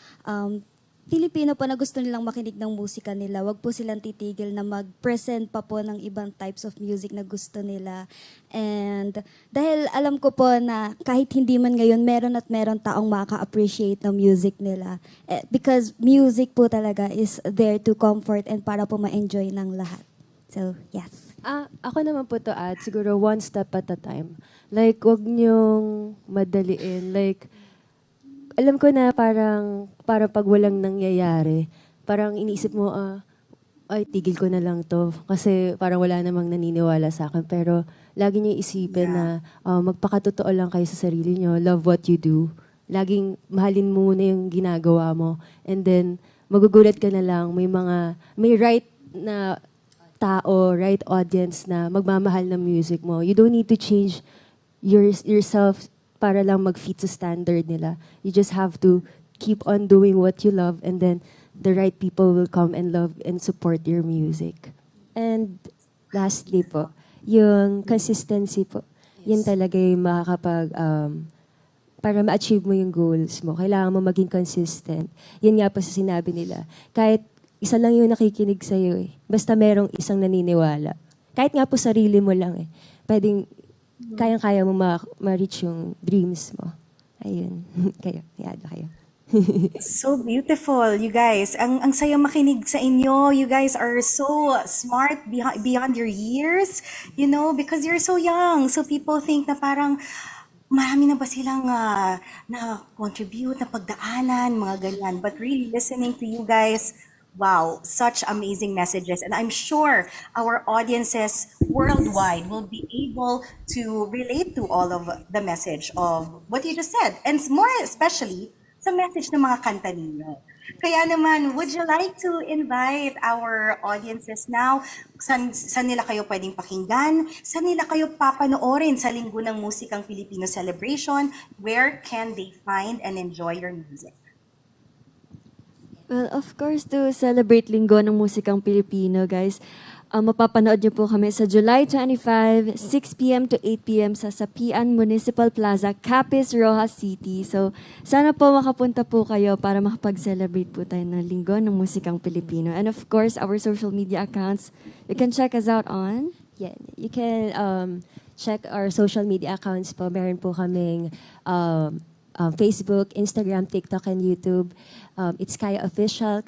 Pilipino po na gusto nilang makinig ng musika nila, wag po silang titigil na mag-present pa po ng ibang types of music na gusto nila. And dahil alam ko po na kahit hindi man ngayon, meron at meron taong makaka-appreciate ng music nila. Because music po talaga is there to comfort and para po ma-enjoy ng lahat. So, yes. Ako naman po to at siguro one step at a time. Like, wag niyong madaliin. Like, alam ko na parang pag walang nangyayari, parang iniisip mo, ay, tigil ko na lang to. Kasi parang wala namang naniniwala sa akin. Pero lagi niyo isipin na magpakatotoo lang kayo sa sarili niyo. Love what you do. Laging mahalin mo muna yung ginagawa mo. And then, magugulat ka na lang. May right na tao, right audience na magmamahal ng music mo. You don't need to change yourself para lang mag-fit sa standard nila. You just have to keep on doing what you love and then the right people will come and love and support your music. And lastly po, yung consistency po. Yun talaga yung makakapag, para ma-achieve mo yung goals mo, kailangan mo maging consistent. Yun nga po sa sinabi nila. Kahit isa lang yung nakikinig sa'yo eh. Basta merong isang naniniwala. Kahit nga po sarili mo lang eh. Pwedeng kayang-kaya mo ma-reach yung dreams mo. Ayun. Kayo. Yada kayo. So beautiful, you guys. Ang saya makinig sa inyo. You guys are so smart beyond your years, you know, because you're so young. So people think na parang marami na ba silang na-contribute, na pagdaanan, mga ganyan. But really listening to you guys, wow, such amazing messages. And I'm sure our audiences worldwide will be able to relate to all of the message of what you just said. And more especially, sa message ng mga kanta ninyo. Kaya naman, would you like to invite our audiences now? Saan nila kayo pwedeng pakinggan? Saan nila kayo papanoorin sa Linggo ng Musikang Pilipino Celebration? Where can they find and enjoy your music? Well, of course, to celebrate Linggo ng Musikang Pilipino, guys, mapapanood niyo po kami sa July 25, 6 p.m. to 8 p.m. sa Sapian Municipal Plaza, Capiz, Rojas City. So, sana po makapunta po kayo para makapag-celebrate po tayo ng Linggo ng Musikang Pilipino. And of course, our social media accounts, you can check us out on. Yeah, you can check our social media accounts po. Meron po kaming Facebook, Instagram, TikTok, and YouTube. It's Kaya Official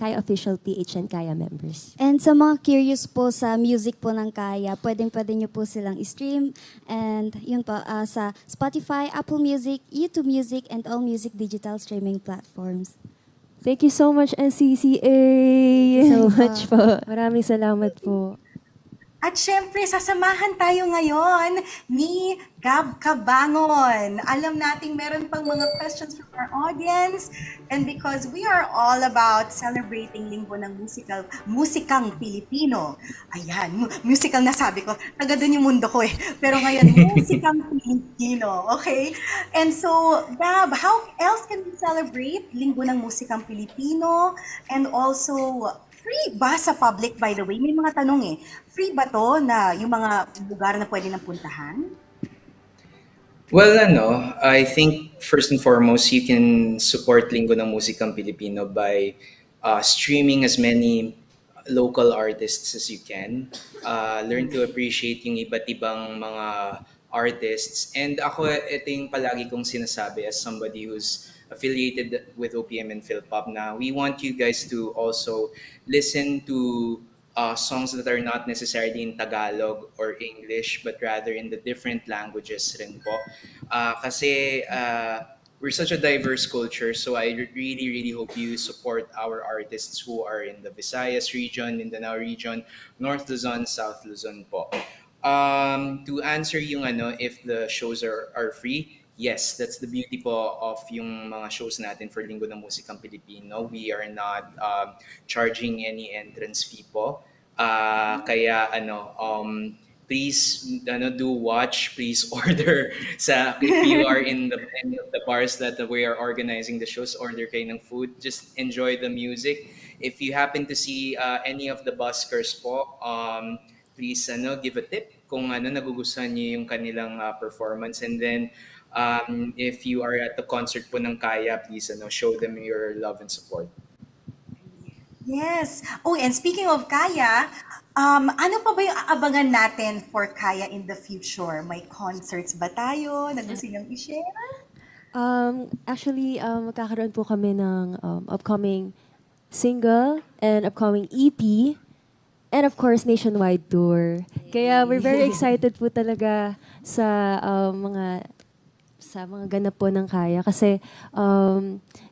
PH, and Kaya members. And sa mga curious po sa music po ng Kaya, pwede nyo po silang i-stream. And yun po, sa Spotify, Apple Music, YouTube Music, and all music digital streaming platforms. Thank you so much, NCCA! So much po. Maraming salamat po. At syempre, sasamahan tayo ngayon ni Gab Cabangon. Alam nating meron pang mga questions from our audience. And because we are all about celebrating Linggo ng Musikang Pilipino. Ayan, musical na sabi ko. Taga dun yung mundo ko eh. Pero ngayon, Musikang Pilipino. Okay? And so, Gab, how else can we celebrate Linggo ng Musikang Pilipino? And also, free ba sa public, by the way? May mga tanong eh. Free ba to na yung mga lugar na pwede nang puntahan? Well, I think first and foremost, you can support Linggo ng Musikang Pilipino by streaming as many local artists as you can. Learn to appreciate yung iba't ibang mga artists. And ako, ito yung palagi kong sinasabi as somebody who's affiliated with OPM and Philpop na we want you guys to also listen to songs that are not necessarily in Tagalog or English but rather in the different languages rin po. Kasi we're such a diverse culture, so I really hope you support our artists who are in the Visayas region, Mindanao region, North Luzon, South Luzon po. To answer yung if the shows are free, yes, that's the beauty po of yung mga shows natin for Linggo ng Musikang Pilipino. We are not charging any entrance fee po. Kaya please do watch, please order if you are in any of the bars that we are organizing the shows, order kayo ng food, just enjoy the music. If you happen to see any of the buskers po, please give a tip kung nagugustuhan niyo yung kanilang performance, and then if you are at the concert po ng Kaya, please show them your love and support. Yes. Oh, and speaking of Kaya, ano pa ba yung aabangan natin for Kaya in the future? May concerts ba tayo na gusto niyong i-share? Actually, magkakaroon po kami ng upcoming single and upcoming EP, and of course, nationwide tour. Kaya we're very excited po talaga sa mga ganap po ng Kaya kasi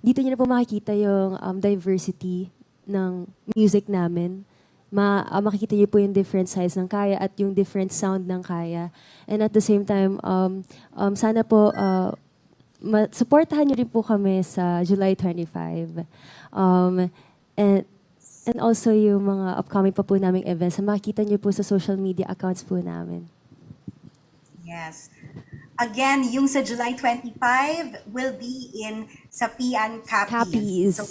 dito niyo na po makikita yung diversity ng music namin. Makikita niyo po yung different size ng Kaya at yung different sound ng Kaya. And at the same time, sana po supportahan niyo rin po kami sa July 25. And also yung mga upcoming pa po naming events na makikita niyo po sa social media accounts po namin. Yes. Again, yung sa July 25 will be in sa Pian Capiz. Capiz. So,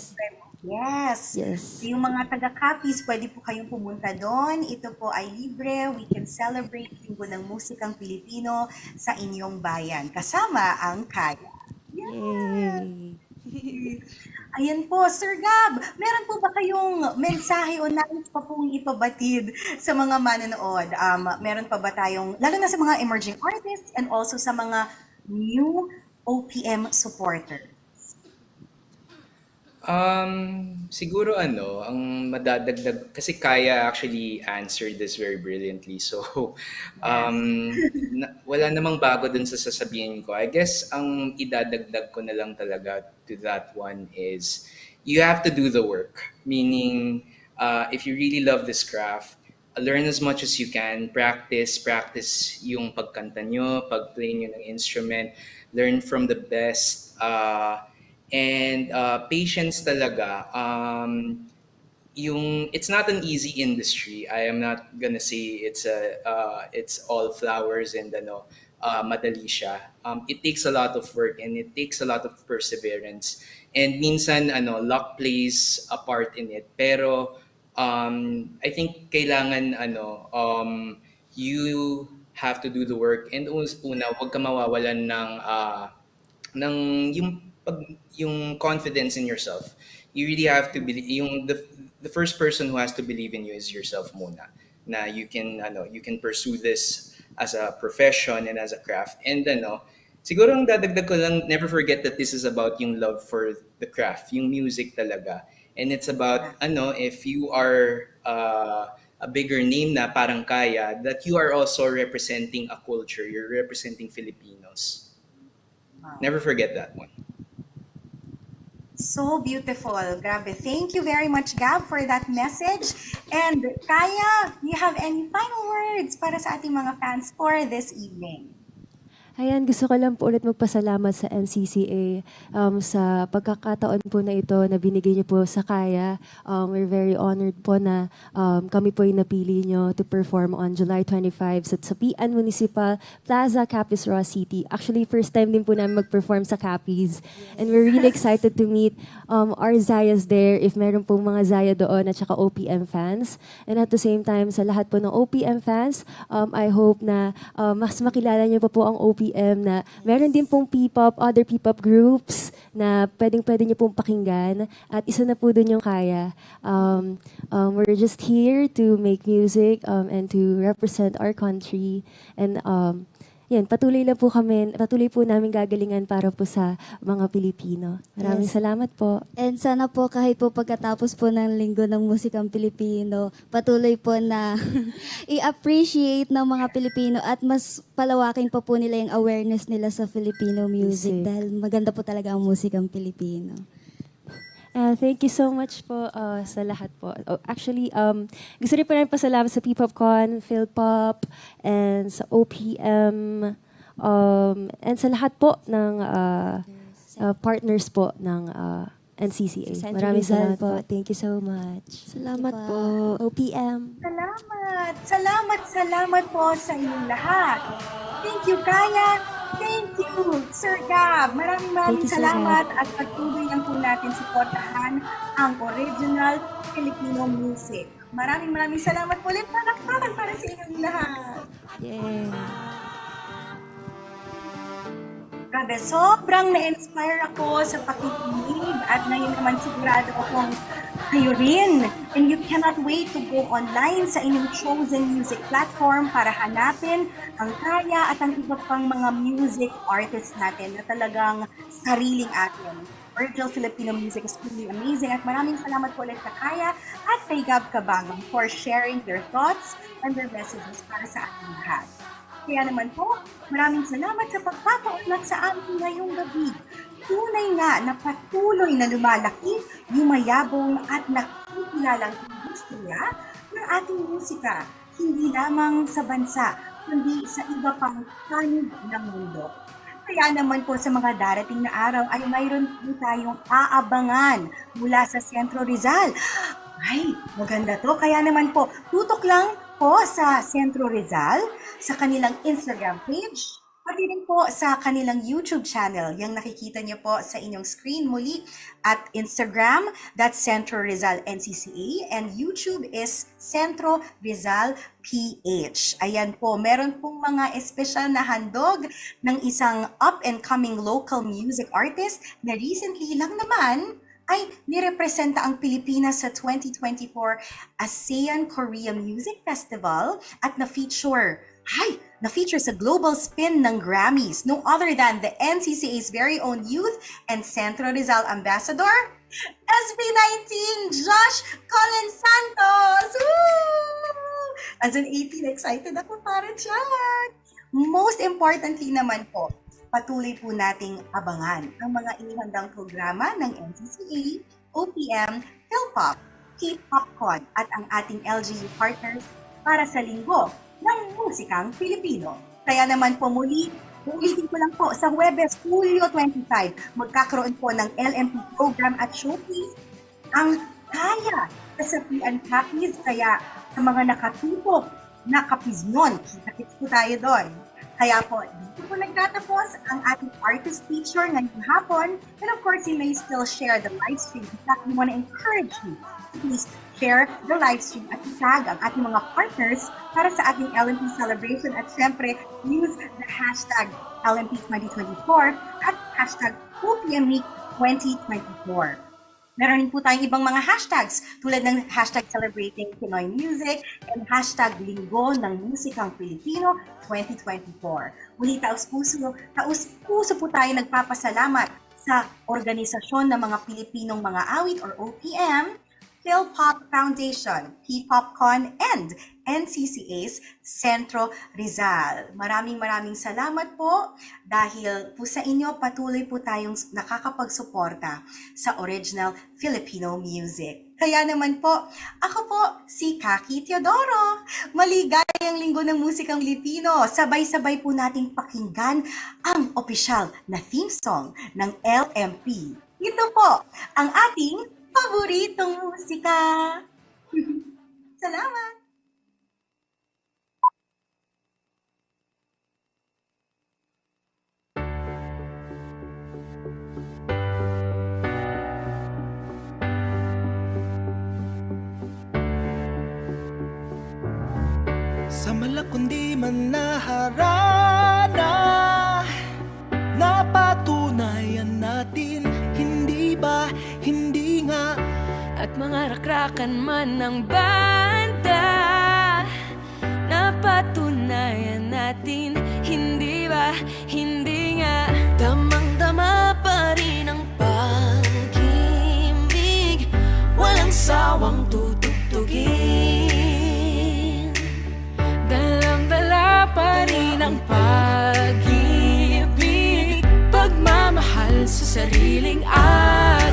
yes. Yung mga taga-Capiz, pwede po kayong pumunta doon. Ito po ay libre. We can celebrate Linggo ng Musikang Pilipino sa inyong bayan. Kasama ang Kaya. Yay! Ayan po, Sir Gab, meron po ba kayong mensahe o nais pa pong ipabatid sa mga manonood? Meron pa ba tayong, lalo na sa mga emerging artists and also sa mga new OPM supporters? Siguro ang madadagdag, kasi Kaya actually answered this very brilliantly. So, wala namang bago dun sa sasabihin ko. I guess ang idadagdag ko na lang talaga to that one is you have to do the work. Meaning, if you really love this craft, learn as much as you can, practice yung pagkanta nyo, pag-play nyo ng instrument, learn from the best, and patience talaga. It's not an easy industry. I am not gonna say it's all flowers and madali siya. It takes a lot of work and it takes a lot of perseverance. And minsan luck plays a part in it. Pero I think kailangan you have to do the work, and una, wag ka mawawalan ng yung confidence in yourself. You really have to believe. The first person who has to believe in you is yourself muna. Na you can pursue this as a profession and as a craft. And siguro ang dadagdag ko lang, never forget that this is about yung love for the craft, yung music talaga. And it's about, if you are a bigger name na parang Kaya, that you are also representing a culture, you're representing Filipinos. Never forget that one. So beautiful. Grabe. Thank you very much, Gab, for that message. And Kaya, do you have any final words para sa ating mga fans for this evening? Ayan, gusto ko lang po ulit magpasalamat sa NCCA sa pagkakataon po na ito na binigay niyo po sa Kaya. We're very honored po na kami po yung napili niyo to perform on July 25 sa Pian Municipal Plaza, Capiz, Roa City. Actually, first time din po namin mag-perform sa Capiz. And we're really excited to meet our Zayas there, if meron pong mga Zaya doon at saka OPM fans. And at the same time, sa lahat po ng OPM fans, I hope na mas makilala niyo pa po ang OPM na meron din pong P-pop, other P-pop groups na pwedeng-pwede niyo pong pakinggan. At isa na po dun yung Kaya. We're just here to make music and to represent our country. And yan, patuloy po namin gagalingan para po sa mga Pilipino. Maraming salamat po. And sana po kahit po pagkatapos po ng Linggo ng Musikang Pilipino, patuloy po na i-appreciate ng mga Pilipino at mas palawakin pa po nila yung awareness nila sa Filipino music dahil maganda po talaga ang musikang Pilipino. Thank you so much po sa lahat po. Actually, gusto rin po namin pasalamat sa P-PopCon, Philpop, and sa OPM, and sa lahat po ng partners po ng NCCA. Maraming salamat po. Thank you so much. Salamat po. OPM. Salamat po sa inyong lahat. Thank you, Kaya. Thank you, Sir Gab. Maraming salamat at patuloy lang po natin suportahan ang original Filipino music. Maraming salamat po ulit. Palakpakan para sa inyong lahat. Grabe, sobrang na-inspire ako sa pakikinig at ngayon naman sigurado akong kayo rin. And you cannot wait to go online sa inyong chosen music platform para hanapin ang Kaya at ang iba pang mga music artists natin na talagang sariling atin. Original Filipino music is truly amazing at maraming salamat po ulit sa Kaya at kay Gab Cabangong for sharing their thoughts and their messages para sa ating lahat. Kaya naman po, maraming salamat sa pagpapaunlak sa amin ngayong gabi. Tunay nga na patuloy na lumalaki, yumayabong at nakikilalang industriya ng ating musika, hindi lamang sa bansa, kundi sa iba pang panig ng mundo. Kaya naman po sa mga darating na araw ay mayroon po tayong aabangan mula sa Centro Rizal. Ay, maganda to. Kaya naman po, tutok lang po sa Centro Rizal, sa kanilang Instagram page, pati rin po sa kanilang YouTube channel. Yung nakikita niyo po sa inyong screen muli at Instagram, that's Centro Rizal NCCA, and YouTube is Centro Rizal PH. Ayan po, meron pong mga espesyal na handog ng isang up-and-coming local music artist na recently lang naman ay nirepresenta ang Pilipinas sa 2024 ASEAN Korea Music Festival at na-feature sa global spin ng Grammys, no other than the NCCA's very own youth and Centro Rizal ambassador, SB19 Josh Colin Santos! Woo! As an 18, excited ako para dyan! Most importantly naman po, patuloy po nating abangan ang mga inihandang programa ng NCCA, OPM, Philpop, K-PopCon at ang ating LGU partners para sa Linggo ng Musikang Pilipino. Kaya naman po muli, ulitin ko lang po, sa Huwebes, Hulyo 25, magkakaroon po ng LMP program at showcase ang Kaya sa Pian Capiz. Kaya sa mga nakatupok na Capiznon, kita-kits po tayo doon. Kaya po, dito po nagtatapos ang ating artist feature ngayong hapon. And of course, you may still share the live stream. In fact, we want to encourage you to please share the live stream at itag ang ating mga partners para sa ating LMP celebration. At syempre, use the hashtag LMP 2024 at hashtag OPM Week 2024. Meron din po tayong ibang mga hashtags tulad ng hashtag celebrating Pinoy music and hashtag linggo ng musikang Pilipino 2024. Muli taus-puso po tayo nagpapasalamat sa organisasyon ng mga Pilipinong mga awit or OPM, PhilPop Foundation, P-Popcon, and NCCA's Centro Rizal. Maraming salamat po dahil po sa inyo patuloy po tayong nakakapagsuporta sa original Filipino music. Kaya naman po, ako po si Kaki Teodoro. Maligayang linggo ng musikang Pilipino. Sabay-sabay po nating pakinggan ang opisyal na theme song ng LMP. Ito po ang ating paboritong musika. Salamat! Sa malakundi man naharana, napatunayan natin, hindi ba, hindi nga. At mga rakrakan man ng banda, napatunayan natin, hindi ba, hindi nga. Damang-dama pa rin ang pag-ibig, walang sawang tutugtugin. Dalang-dala pa rin ang pag-ibig, pagmamahal sa sariling atin.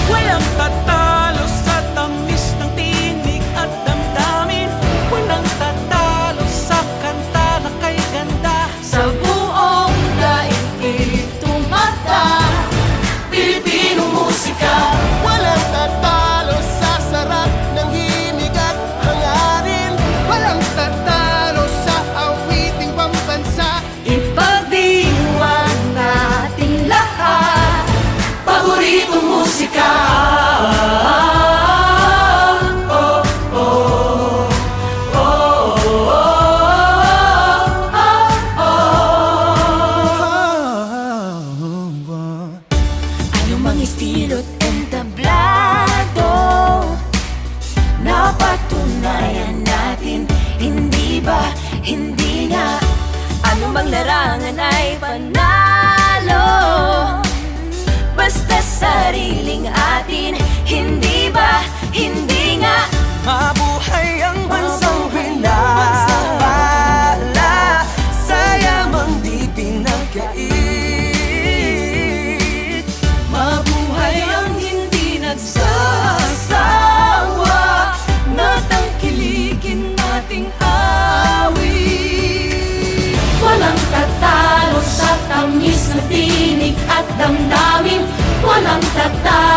Walang tatalo sa tamis ng tinig at damdamin. Walang tatalo sa kanta na kay ganda. Sa buong daigdig tumata, Pilipino musika. Walang tatalo sa sarap ng himig at hangarin. Walang tatalo sa awiting pambansa. Ipagdiwang nating lahat, paboritong musika. Anumang estilo't entablado, napatunayan natin, hindi ba, hindi nga. Anumang larangan ay panalo, basta sariling atin, hindi ba, hindi nga. Mabuhay ang bansang pinabala, sayamang di pinagkait. Mabuhay ang hindi nagsasawa, natangkilikin nating awit. Walang tatalo sa tamis ng tinig at damdamin, walang tatalo